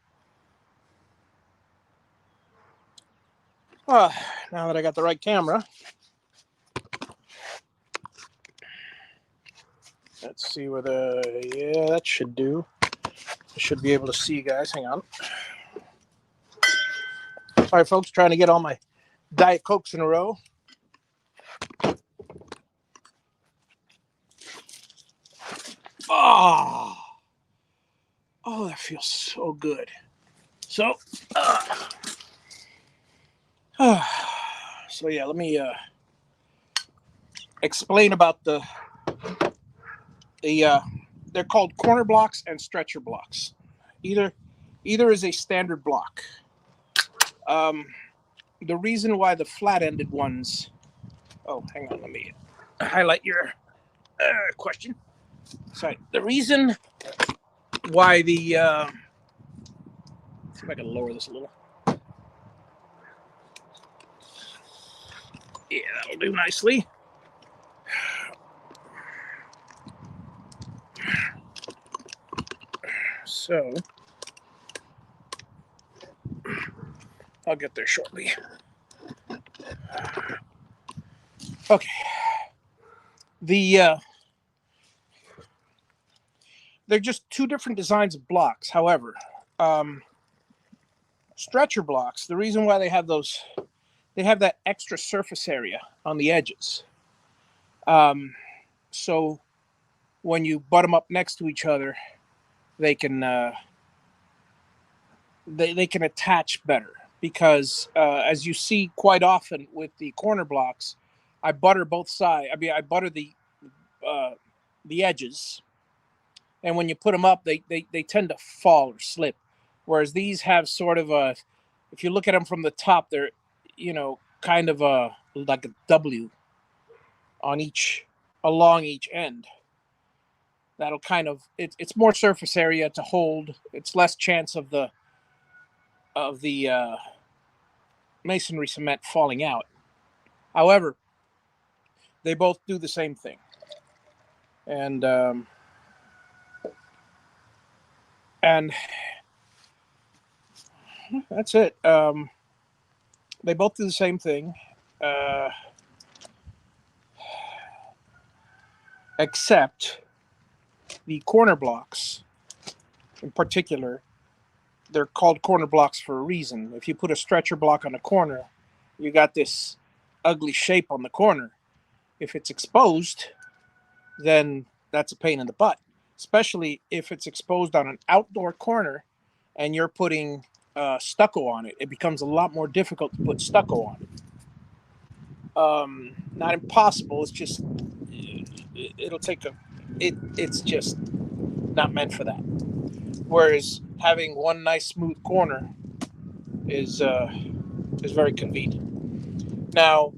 now that I got the right camera, let's see whether, yeah, that should do. I should be able to see you guys. Hang on. All right, folks, trying to get all my Diet Cokes in a row. Oh, that feels so good. So, so yeah, let me explain about the they're called corner blocks and stretcher blocks. Either is a standard block. The reason why the flat-ended ones. Oh, hang on, let me highlight your question. Sorry. The reason why the let's see if I can lower this a little. Yeah, that'll do nicely. So I'll get there shortly. Okay. They're just two different designs of blocks. However, stretcher blocks, the reason why they have those, they have that extra surface area on the edges. So when you butt them up next to each other, they can they can attach better because as you see quite often with the corner blocks, I butter both sides. I mean, I butter the edges, and when you put them up, they tend to fall or slip. Whereas these have sort of a, if you look at them from the top, they're, kind of a like a W on each, along each end. That'll kind of, it's more surface area to hold. It's less chance of the masonry cement falling out. However, they both do the same thing, and that's it. They both do the same thing, except the corner blocks, in particular, they're called corner blocks for a reason. If you put a stretcher block on a corner, you got this ugly shape on the corner. If it's exposed, then that's a pain in the butt, especially if it's exposed on an outdoor corner and you're putting stucco on it. It becomes a lot more difficult to put stucco on it. Not impossible. It's just it'll take it's just not meant for that. Whereas having one nice smooth corner is very convenient. Now,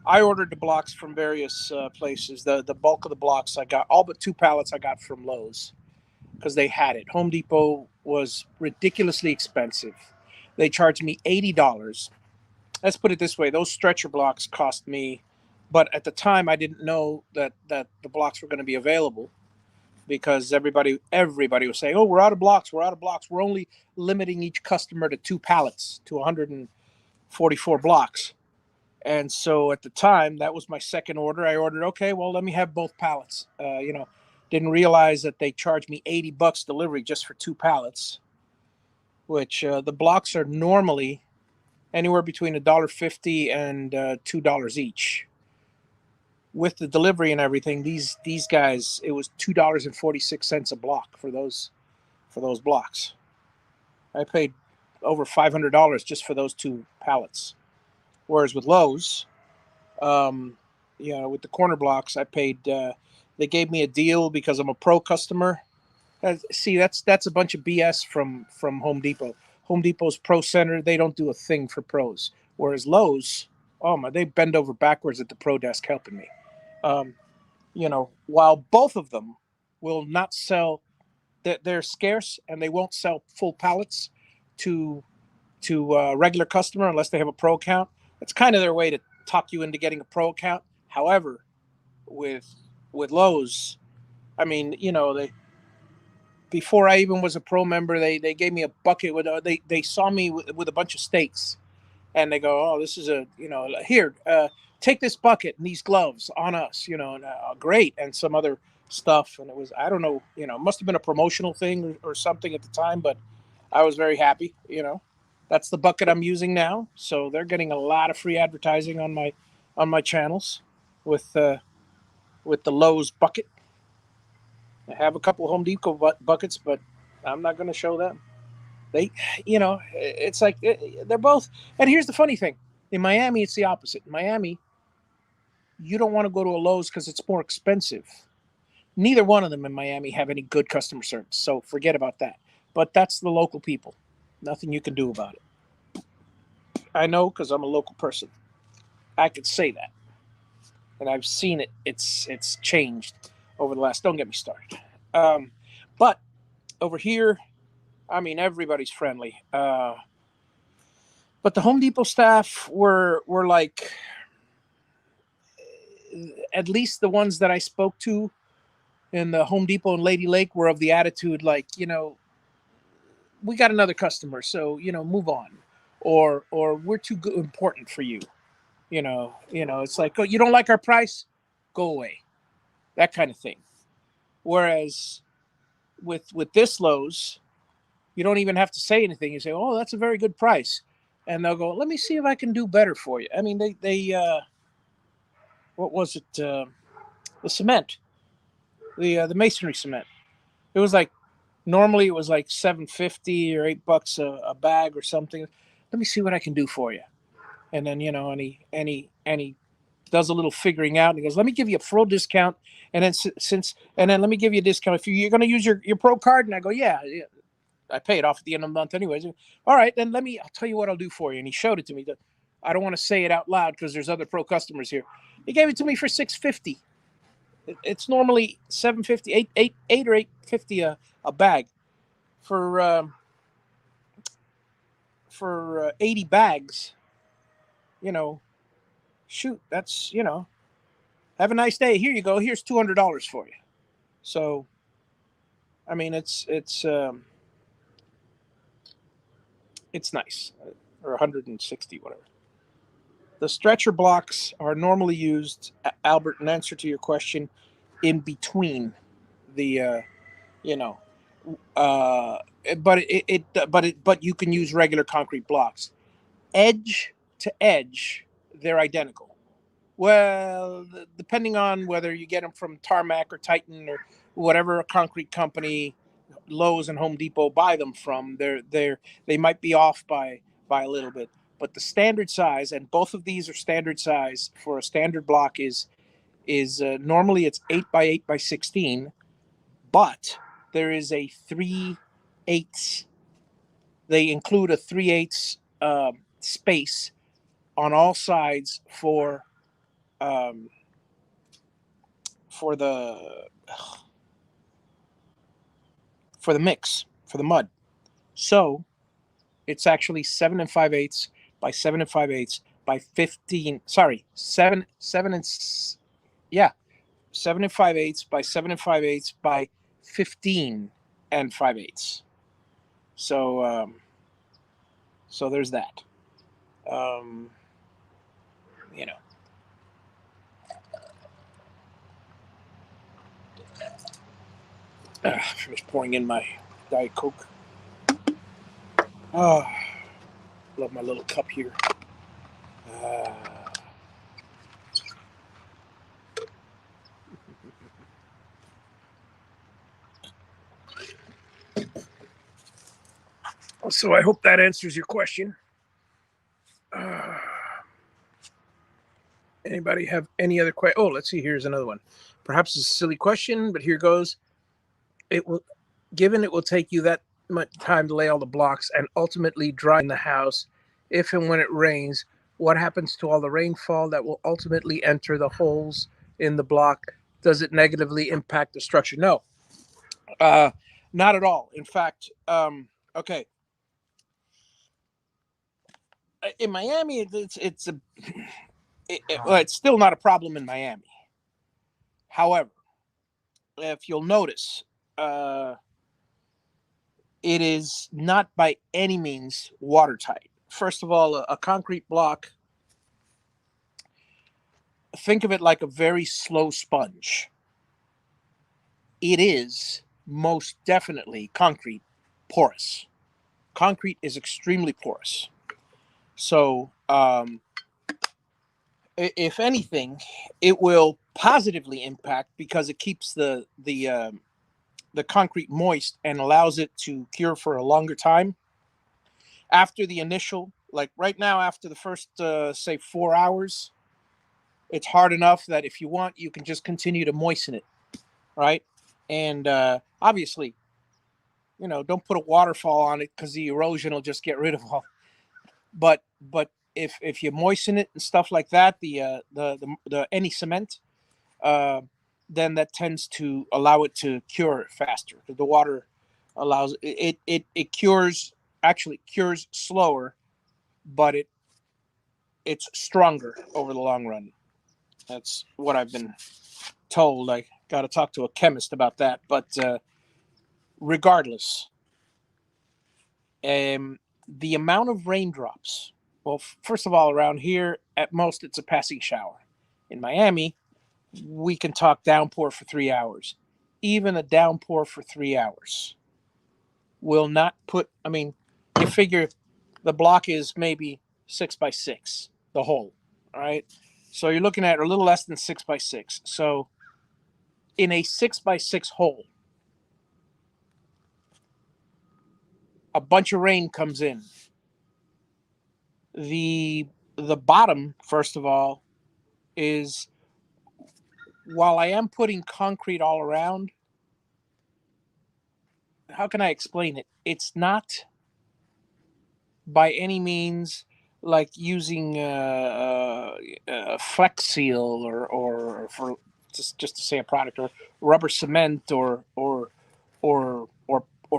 I ordered the blocks from various places. The bulk of the blocks I got, all but 2 pallets, I got from Lowe's because they had it. Home Depot was ridiculously expensive. They charged me $80. Let's put it this way: those stretcher blocks cost me, but at the time I didn't know that the blocks were going to be available because everybody was saying, "Oh, we're out of blocks. We're out of blocks. We're only limiting each customer to 2 pallets, to 144 blocks." And so at the time, that was my second order. I ordered, okay, well, let me have both pallets. Didn't realize that they charged me $80 delivery just for 2 pallets, which the blocks are normally anywhere between $1.50 and $2 each. With the delivery and everything, these guys, it was $2.46 a block for those blocks. I paid over $500 just for those 2 pallets. Whereas with Lowe's, with the corner blocks, I paid. They gave me a deal because I'm a pro customer. See, that's a bunch of BS from Home Depot. Home Depot's Pro Center, they don't do a thing for pros. Whereas Lowe's, oh my, they bend over backwards at the pro desk helping me. Um, while both of them will not sell, they're scarce and they won't sell full pallets to regular customer unless they have a pro account. That's kind of their way to talk you into getting a pro account. However, with Lowe's, I mean, they before I even was a pro member, they gave me a bucket with they saw me with a bunch of steaks, and they go, oh, this is here, take this bucket and these gloves on us, and great, and some other stuff, and it was, I don't know, must have been a promotional thing or something at the time, but I was very happy. That's the bucket I'm using now, so they're getting a lot of free advertising on my channels with the Lowe's bucket. I have a couple of Home Depot buckets, but I'm not going to show them. It's like they're both. And here's the funny thing: in Miami, it's the opposite. In Miami, you don't want to go to a Lowe's because it's more expensive. Neither one of them in Miami have any good customer service, so forget about that. But that's the local people. Nothing you can do about it. I know because I'm a local person. I could say that, and I've seen it. It's changed over the last. Don't get me started. But over here, I mean, everybody's friendly. But the Home Depot staff were like, at least the ones that I spoke to in the Home Depot and Lady Lake were of the attitude like, we got another customer, so move on, or we're too good, important for you. It's like, oh, you don't like our price, go away, that kind of thing. Whereas with this Lowe's, you don't even have to say anything. You say, oh, that's a very good price, and they'll go, let me see if I can do better for you. I mean, they what was it? The cement, the masonry cement. It was like, normally it was like $7.50 or $8 a bag or something. Let me see what I can do for you. And then and he does a little figuring out, and he goes, let me give you a pro discount, and then let me give you a discount if you're going to use your pro card. And I go, yeah, I pay it off at the end of the month anyways. All right, then I'll tell you what I'll do for you. And he showed it to me. I don't want to say it out loud because there's other pro customers here. He gave it to me for $6.50. It's normally $7.50, eight or $8.50 a bag. For 80 bags, shoot, that's, have a nice day. Here you go. Here's $200 for you. So, I mean, it's nice, or 160, whatever. The stretcher blocks are normally used, Albert, in answer to your question, in between the, but you can use regular concrete blocks. Edge to edge, they're identical. Well, depending on whether you get them from Tarmac or Titan or whatever concrete company Lowe's and Home Depot buy them from, they might be off by a little bit. But the standard size, and both of these are standard size for a standard block, is normally it's 8 by 8 by 16, but there is a 3/8. They include a 3/8 space on all sides for the mix, for the mud. So it's actually 7 5/8 by 7 5/8 by 15. Sorry, 7 by 7 5/8 by 15 5/8. So so there's that. Um, you know. Finish pouring in my Diet Coke. Oh, love my little cup here. So I hope that answers your question. Anybody have any other question? Oh, let's see. Here's another one. Perhaps it's a silly question, but here goes. Given it will take you that much time to lay all the blocks and ultimately dry in the house, if and when it rains, what happens to all the rainfall that will ultimately enter the holes in the block? Does it negatively impact the structure? No, not at all. In fact, okay. In Miami, it's still not a problem in Miami. However, if you'll notice, it is not by any means watertight. First of all, a concrete block, think of it like a very slow sponge. It is most definitely concrete porous. Concrete is extremely porous. So, if anything, it will positively impact because it keeps the concrete moist and allows it to cure for a longer time. After the initial, like right now, after the first say 4 hours, it's hard enough that if you want, you can just continue to moisten it, right? And obviously, don't put a waterfall on it because the erosion will just get rid of all. But if you moisten it and stuff like that, the any cement, then that tends to allow it to cure faster. The water allows it cures, actually cures slower, but it's stronger over the long run. That's what I've been told. I got to talk to a chemist about that. But regardless, the amount of raindrops. Well, first of all, around here, at most, it's a passing shower. In Miami, we can talk downpour for 3 hours. Even a downpour for 3 hours will not put. I mean, you figure the block is maybe 6x6, the hole. All right. So you're looking at a little less than 6x6. So in a 6x6 hole, a bunch of rain comes in. The bottom, first of all, is, while I am putting concrete all around, how can I explain it? It's not by any means like using Flex Seal or for just to say a product, or rubber cement or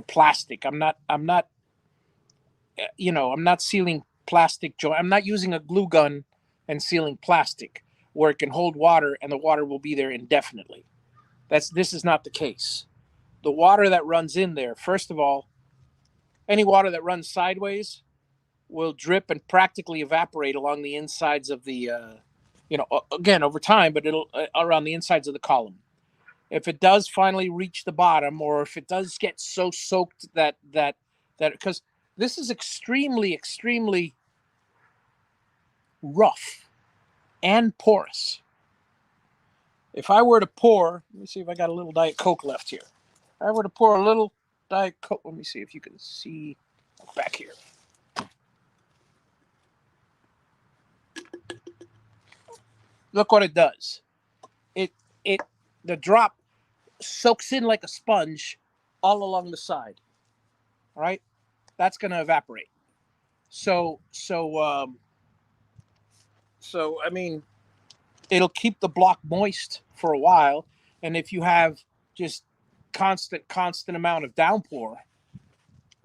plastic. I'm not I'm not sealing plastic joint. I'm not using a glue gun and sealing plastic where it can hold water and the water will be there indefinitely. This is not the case. The water that runs in there, first of all, any water that runs sideways will drip and practically evaporate along the insides of the, again, over time, but it'll around the insides of the column. If it does finally reach the bottom, or if it does get so soaked that because this is extremely, extremely rough and porous. If I were to pour, let me see if I got a little Diet Coke left here. If I were to pour a little Diet Coke, let me see if you can see back here. Look what it does. The drop soaks in like a sponge all along the side. All right, that's going to evaporate. So I mean, it'll keep the block moist for a while, and if you have just constant amount of downpour,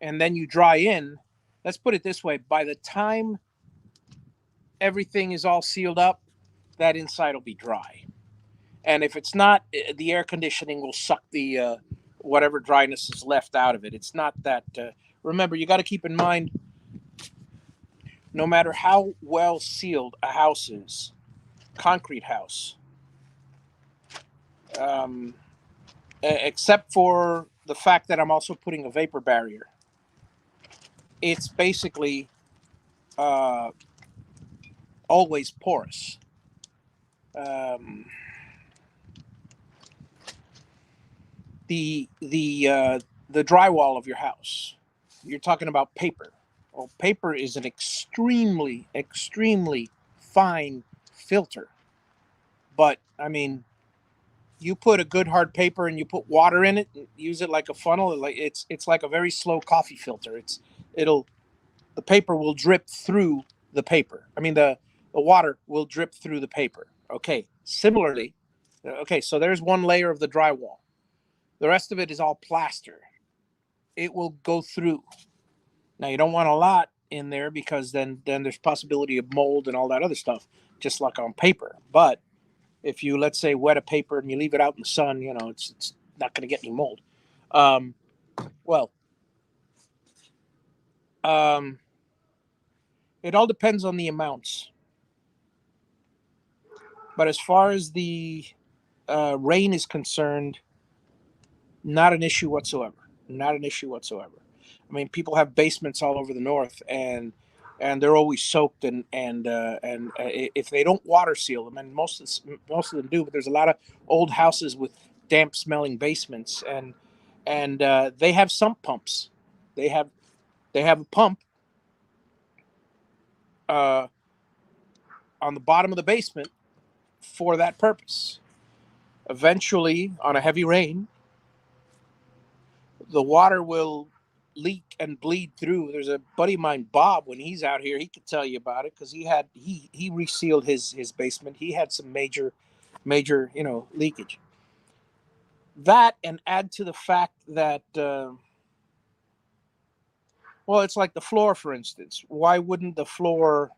and then you dry in, let's put it this way: by the time everything is all sealed up, that inside will be dry. And if it's not, the air conditioning will suck the whatever dryness is left out of it. It's not that. Remember, you got to keep in mind, no matter how well sealed a house is, concrete house, except for the fact that I'm also putting a vapor barrier, it's basically always porous. The drywall of your house, you're talking about paper. Well, paper is an extremely, extremely fine filter. But I mean, you put a good hard paper and you put water in it, and use it like a funnel. Like it's like a very slow coffee filter. It'll the paper will drip through the paper. I mean the water will drip through the paper. Okay. Similarly, okay, so there's one layer of the drywall. The rest of it is all plaster. It will go through. Now you don't want a lot in there because then there's possibility of mold and all that other stuff, just like on paper. But if you, let's say, wet a paper and you leave it out in the sun, it's not going to get any mold. Um, well, um, it all depends on the amounts. But as far as the rain is concerned, not an issue whatsoever. Not an issue whatsoever. I mean, people have basements all over the north, and they're always soaked, and if they don't water seal them, and most of them do, but there's a lot of old houses with damp smelling basements, and they have sump pumps. They have a pump uh, on the bottom of the basement for that purpose. Eventually, on a heavy rain, the water will leak and bleed through. There's a buddy of mine, Bob, when he's out here, he could tell you about it because he resealed his basement. He had some major leakage. That, and add to the fact that well, it's like the floor, for instance. Why wouldn't the floor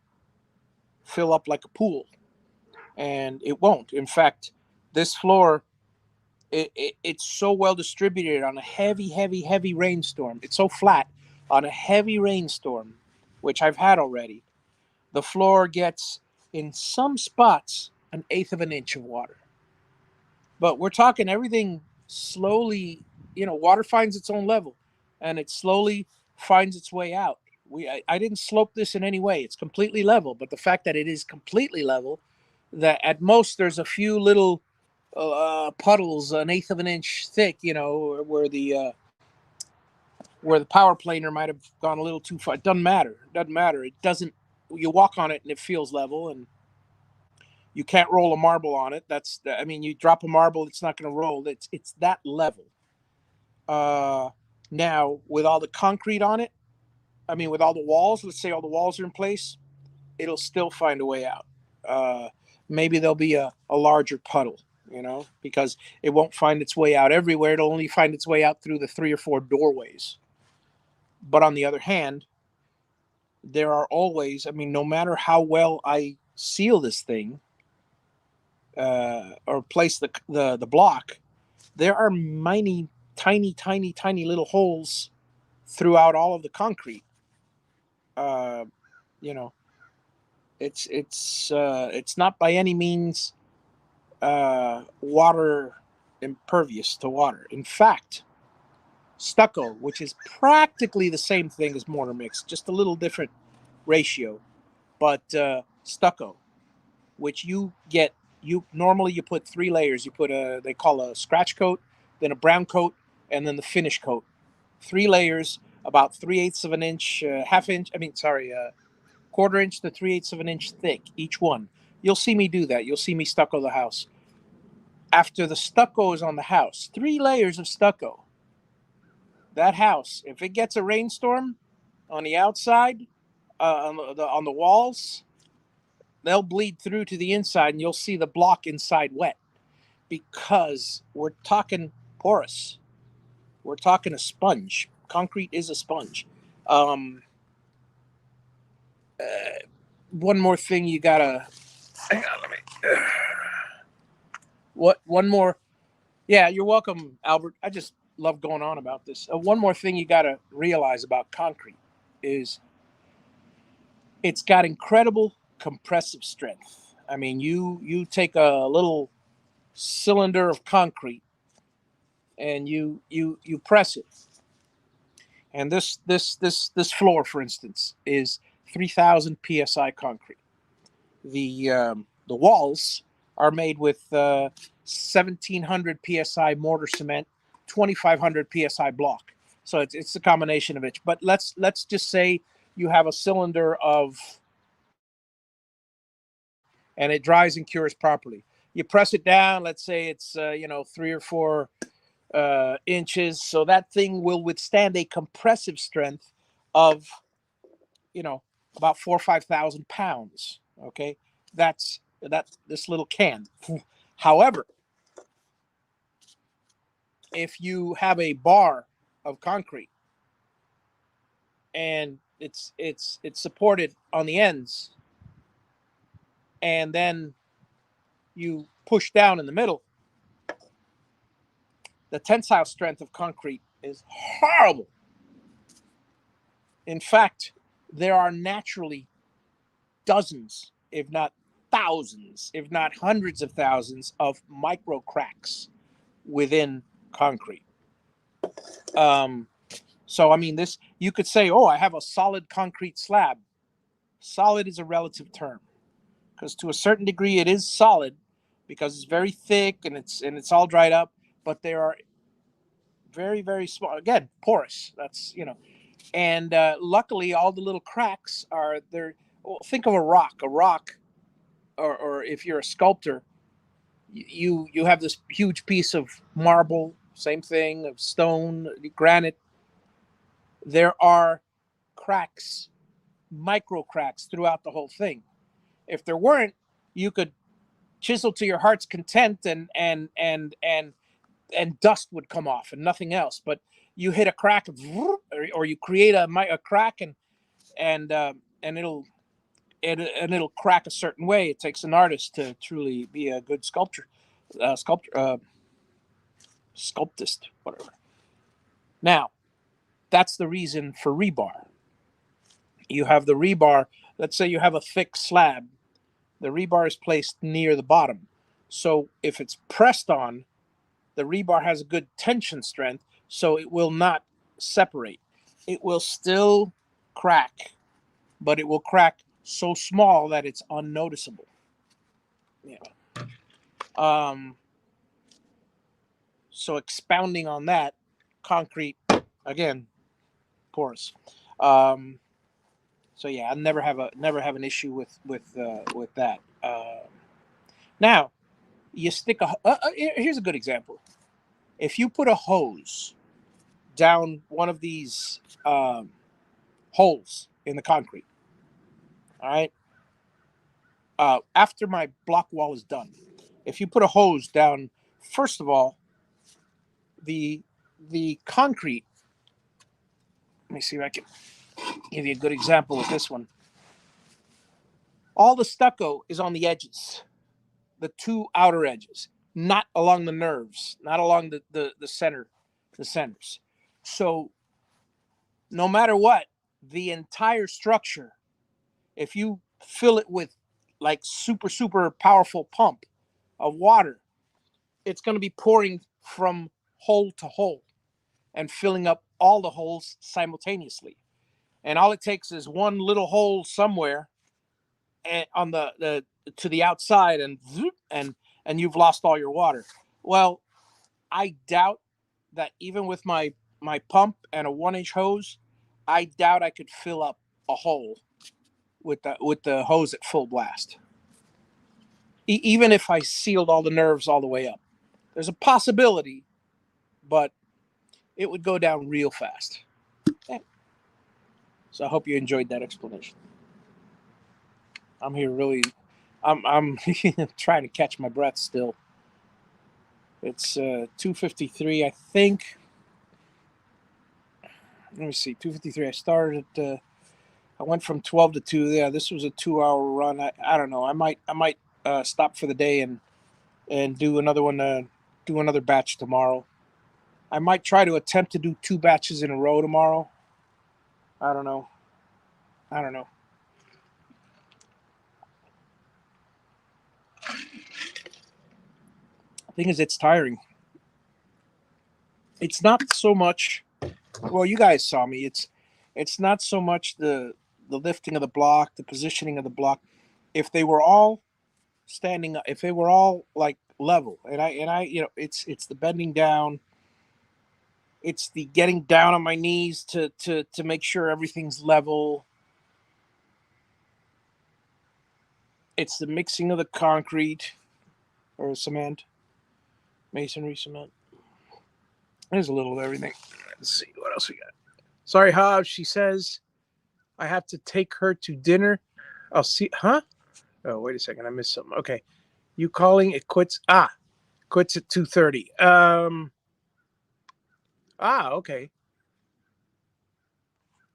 fill up like a pool? And it won't. In fact, this floor, it's so well distributed on a heavy rainstorm. It's so flat on a heavy rainstorm, which I've had already. The floor gets, in some spots, an eighth of an inch of water. But we're talking everything slowly, water finds its own level, and it slowly finds its way out. I didn't slope this in any way. It's completely level, but the fact that it is completely level, that at most there's a few little puddles an eighth of an inch thick, where the power planer might have gone a little too far. It doesn't matter. It doesn't. You walk on it and it feels level, and you can't roll a marble on it. You drop a marble, it's not going to roll. It's that level. Now with all the concrete on it, with all the walls, let's say all the walls are in place, it'll still find a way out. Maybe there'll be a larger puddle, because it won't find its way out everywhere. It'll only find its way out through the 3 or 4 doorways. But on the other hand, there are always, no matter how well I seal this thing or place the block, there are tiny little holes throughout all of the concrete. It's not by any means water impervious to water. In fact, stucco, which is practically the same thing as mortar mix, just a little different ratio, but stucco, which you normally put 3 layers. You put they call a scratch coat, then a brown coat, and then the finish coat. 3 layers, about 3/8 of an inch, quarter inch to 3/8 of an inch thick, each one. You'll see me do that. You'll see me stucco the house. After the stucco is on the house, 3 layers of stucco. That house, if it gets a rainstorm on the outside, on the walls, they'll bleed through to the inside, and you'll see the block inside wet, because we're talking porous. We're talking a sponge. Concrete is a sponge. One more thing you gotta. Hang on, let me. What? One more. Yeah, you're welcome, Albert. I just love going on about this. One more thing you gotta realize about concrete is it's got incredible compressive strength. You take a little cylinder of concrete and you press it, and this floor, for instance, is 3,000 psi concrete. The walls are made with 1,700 psi mortar cement, 2,500 psi block. So it's a combination of it. But let's just say you have a cylinder and it dries and cures properly. you press it down. Let's say it's 3 or 4 inches, so that thing will withstand a compressive strength of about 4 or 5 thousand pounds. Okay, that's this little can. However, if you have a bar of concrete and it's supported on the ends, and then you push down in the middle, the tensile strength of concrete is horrible. In fact, there are naturally dozens, if not thousands, if not hundreds of thousands of micro cracks within concrete. So, I mean, this, you could say, oh, I have a solid concrete slab. Solid is a relative term, because to a certain degree it is solid because it's very thick and it's all dried up, but there are very, very small, again, porous. That's, and luckily all the little cracks are there. Well, think of a rock, or if you're a sculptor, you have this huge piece of marble, same thing, of stone, granite. There are cracks, micro cracks throughout the whole thing. If there weren't, you could chisel to your heart's content, and dust would come off and nothing else. But you hit a crack, or you create a crack, and it'll crack a certain way. It takes an artist to truly be a good sculptist, whatever. Now, that's the reason for rebar. You have the rebar. Let's say you have a thick slab. The rebar is placed near the bottom. So if it's pressed on, the rebar has a good tension strength, so it will not separate. It will still crack, but it will crack so small that it's unnoticeable. So expounding on that, concrete, again, porous. So yeah, I never have an issue with that. Now, you stick here's a good example. If you put a hose down one of these holes in the concrete, all right. After my block wall is done, if you put a hose down, first of all, the concrete. Let me see if I can give you a good example of this one. All the stucco is on the edges, the two outer edges, not along the nerves, not along the centers. So no matter what, the entire structure, if you fill it with like super powerful pump of water, it's going to be pouring from hole to hole and filling up all the holes simultaneously. And all it takes is one little hole somewhere on the to the outside, and you've lost all your water. Well, I doubt that even with my pump and a 1-inch hose, I doubt I could fill up a hole with the hose at full blast. Even if I sealed all the nerves all the way up, there's a possibility, but it would go down real fast. Okay. So I hope you enjoyed that explanation. I'm here really, I'm trying to catch my breath still. It's 2:53, I think. Let me see, 2:53. I started at, I went from 12 to 2. Yeah, this was a 2-hour run. I don't know. I might stop for the day and do another one, do another batch tomorrow. I might try to attempt to do 2 batches in a row tomorrow. I don't know. The thing is, it's tiring. It's not so much, well, you guys saw me. It's not so much the lifting of the block, the positioning of the block. If they were all standing up, if they were all like level, and I it's the bending down, it's the getting down on my knees to make sure everything's level. It's the mixing of the concrete. or cement, masonry, cement. There's a little of everything. Let's see what else we got. Sorry, Hobbs. She says I have to take her to dinner. I'll see. Huh? Oh, wait a second. I missed something. Okay. You calling it quits? Quits at 2:30. Okay.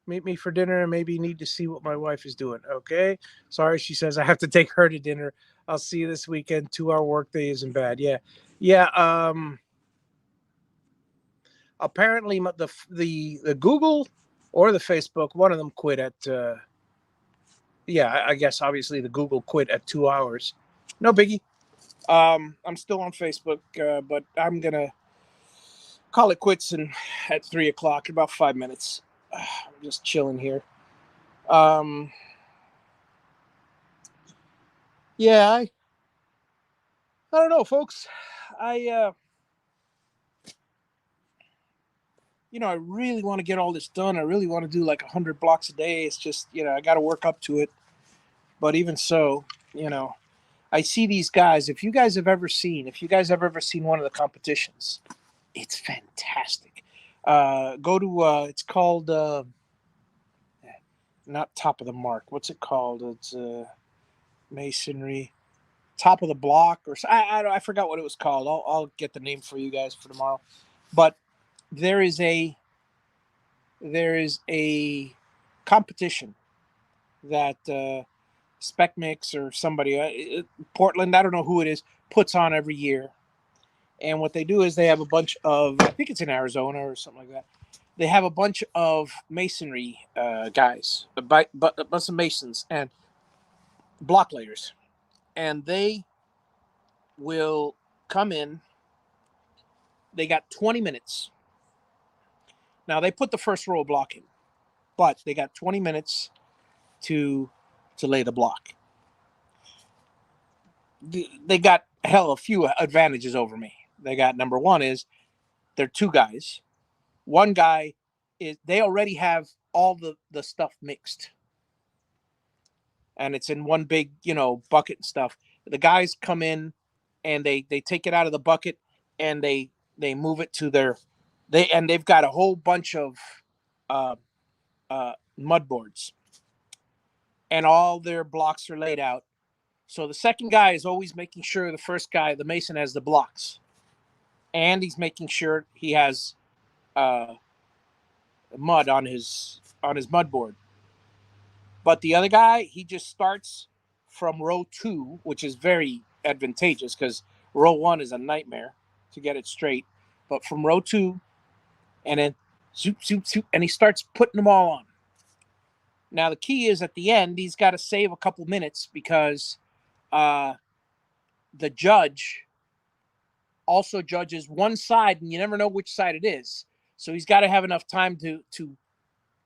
Meet me for dinner and maybe need to see what my wife is doing. Okay. Sorry, she says I have to take her to dinner. I'll see you this weekend. 2 hour workday isn't bad. Yeah. Yeah. Apparently the Google or the Facebook, one of them quit at I guess obviously the Google quit at 2 hours. No biggie. I'm still on Facebook, but I'm gonna call it quits at 3 o'clock in about 5 minutes. I'm just chilling here. Yeah, I don't know, folks. I I really want to get all this done. I really want to do like 100 blocks a day. It's just I got to work up to it. But even so, I see these guys. If you guys have ever seen one of the competitions, it's fantastic. Go to it's called not Top of the Mark. What's it called? It's masonry, Top of the Block, or I forgot what it was called. I'll get the name for you guys for tomorrow. But there is a competition that Spec Mix or somebody Portland, I don't know who it is, puts on every year. And what they do is they have a bunch of, I think it's in Arizona or something like that. They have a bunch of masonry guys, a bunch of masons and block layers, and they will come in. They got 20 minutes. Now they put the first row of block in, but they got 20 minutes to lay the block. They got a few advantages over me. They got, number one is they're two guys. One guy is, they already have all the stuff mixed, and it's in one big bucket and stuff. The guys come in and they take it out of the bucket and they move it to they've got a whole bunch of uh, mud boards, and all their blocks are laid out. So the second guy is always making sure the first guy, the mason, has the blocks, and he's making sure he has mud on his mud board. But the other guy, he just starts from row 2, which is very advantageous because row 1 is a nightmare to get it straight. But from row 2, and then zoop, zoop, zoop, and he starts putting them all on. Now, the key is at the end, he's got to save a couple minutes because the judge also judges one side, and you never know which side it is. So he's got to have enough time to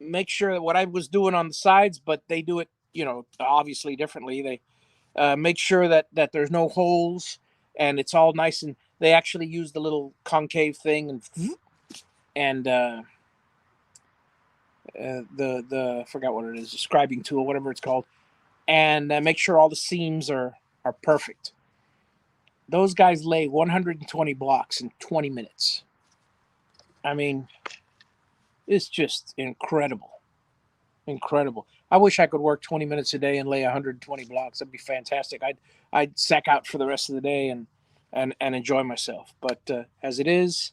make sure that what I was doing on the sides, but they do it, obviously differently. They make sure that there's no holes and it's all nice, and they actually use the little concave thing and the I forgot what it is, the scribing tool, whatever it's called, and make sure all the seams are perfect. Those guys lay 120 blocks in 20 minutes. I mean, it's just incredible. Incredible. I wish I could work 20 minutes a day and lay 120 blocks. That'd be fantastic. I'd sack out for the rest of the day and enjoy myself. But as it is,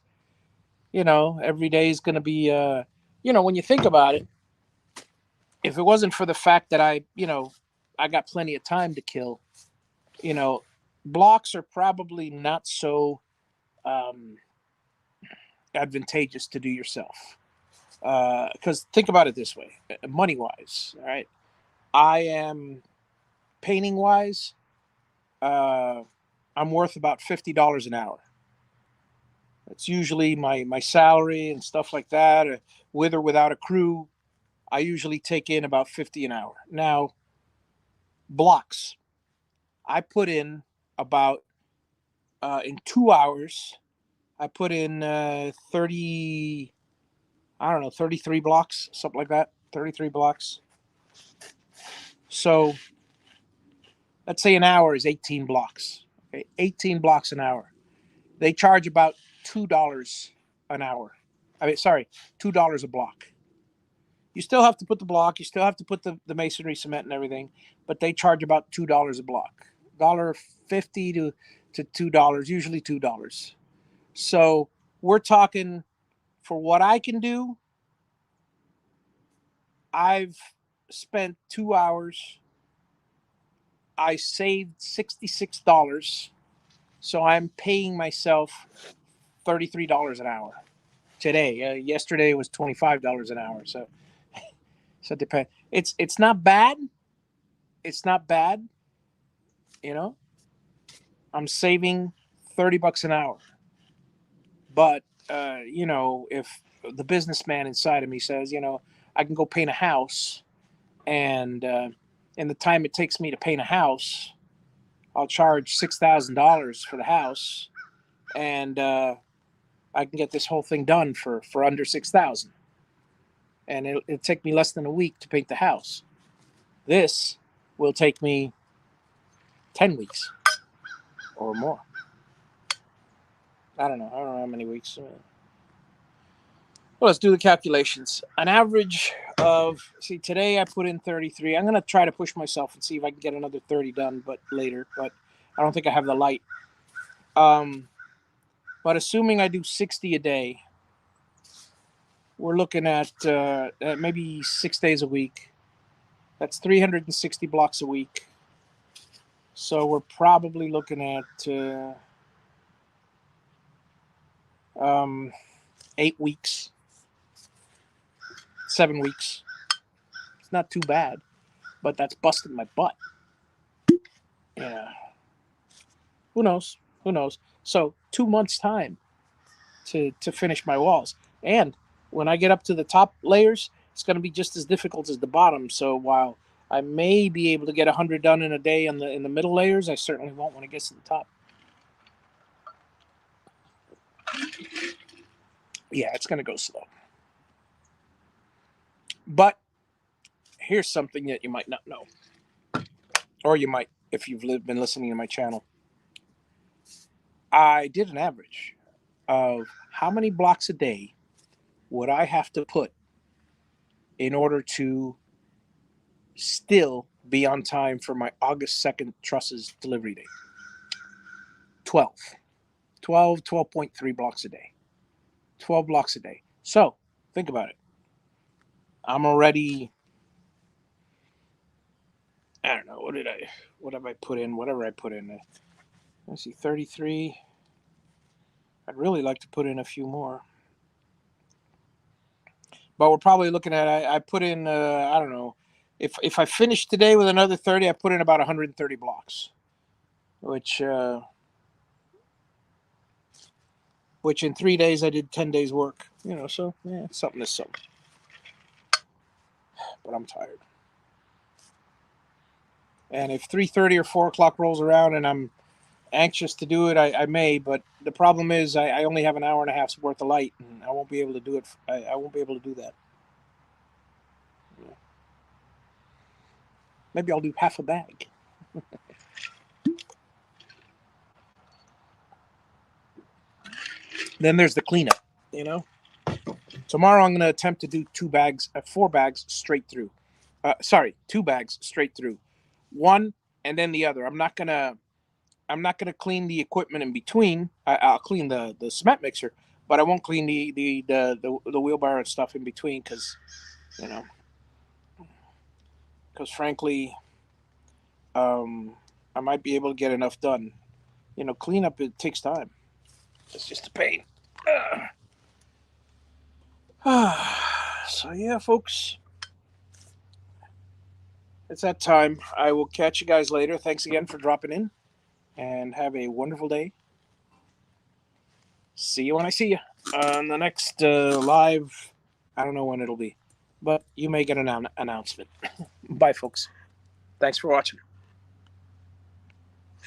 every day is going to be, when you think about it, if it wasn't for the fact that I got plenty of time to kill, blocks are probably not so advantageous to do yourself. Because think about it this way, money wise, all right? I am painting wise, I'm worth about $50 an hour. It's usually my salary and stuff like that. With or without a crew, I usually take in about 50 an hour. Now, blocks, I put in about in 2 hours, I put in 30. I don't know, 33 blocks, something like that. 33 blocks. So let's say an hour is 18 blocks. Okay, 18 blocks an hour. They charge about $2 an hour. I mean, sorry, $2 a block. You still have to put the block, you still have to put the masonry, cement, and everything, but they charge about $2 a block. $1.50 to $2, usually $2. So we're talking, for what I can do, I've spent 2 hours. I saved $66. So I'm paying myself $33 an hour today. Yesterday was $25 an hour. So it depends. It's not bad. It's not bad. You know, I'm saving $30 an hour. But if the businessman inside of me says, I can go paint a house, and in the time it takes me to paint a house, I'll charge $6,000 for the house, and I can get this whole thing done for under 6,000, and it'll take me less than a week to paint the house. This will take me 10 weeks or more. I don't know how many weeks. Well, let's do the calculations. An average of, today I put in 33. I'm going to try to push myself and see if I can get another 30 done, but later. But I don't think I have the light. But assuming I do 60 a day, we're looking at maybe 6 days a week. That's 360 blocks a week. So we're probably looking at 8 weeks, 7 weeks. It's not too bad, but that's busting my butt. Yeah. Who knows? So 2 months time to finish my walls. And when I get up to the top layers, it's going to be just as difficult as the bottom. So while I may be able to get 100 done in a day in the middle layers, I certainly won't when it gets to the top. Yeah, it's going to go slow. But here's something that you might not know, or you might if you've been listening to my channel. I did an average of how many blocks a day would I have to put in order to still be on time for my August 2nd trusses delivery date. 12.3 blocks a day. 12 blocks a day. So think about it. I'm already, I don't know, what have I put in? Whatever I put in. Let's see, 33. I'd really like to put in a few more. But we're probably looking at, I put in, I don't know, if I finish today with another 30, I put in about 130 blocks, which in 3 days I did 10 days work, so yeah, something is something. But I'm tired. And if 3:30 or 4 o'clock rolls around and I'm anxious to do it, I may, but the problem is I only have an hour and a half's worth of light, and I won't be able to do it. I won't be able to do that. Maybe I'll do half a bag. Then there's the cleanup, Tomorrow I'm going to attempt to do 4 bags straight through. 2 bags straight through. One and then the other. I'm not gonna clean the equipment in between. I'll clean the cement mixer, but I won't clean the wheelbarrow and stuff in between because frankly, I might be able to get enough done. Cleanup, it takes time. It's just a pain. So yeah, folks, it's that time. I will catch you guys later. Thanks again for dropping in, and have a wonderful day. See you when I see you on the next live. I don't know when it'll be, but you may get an announcement. Bye, folks. Thanks for watching.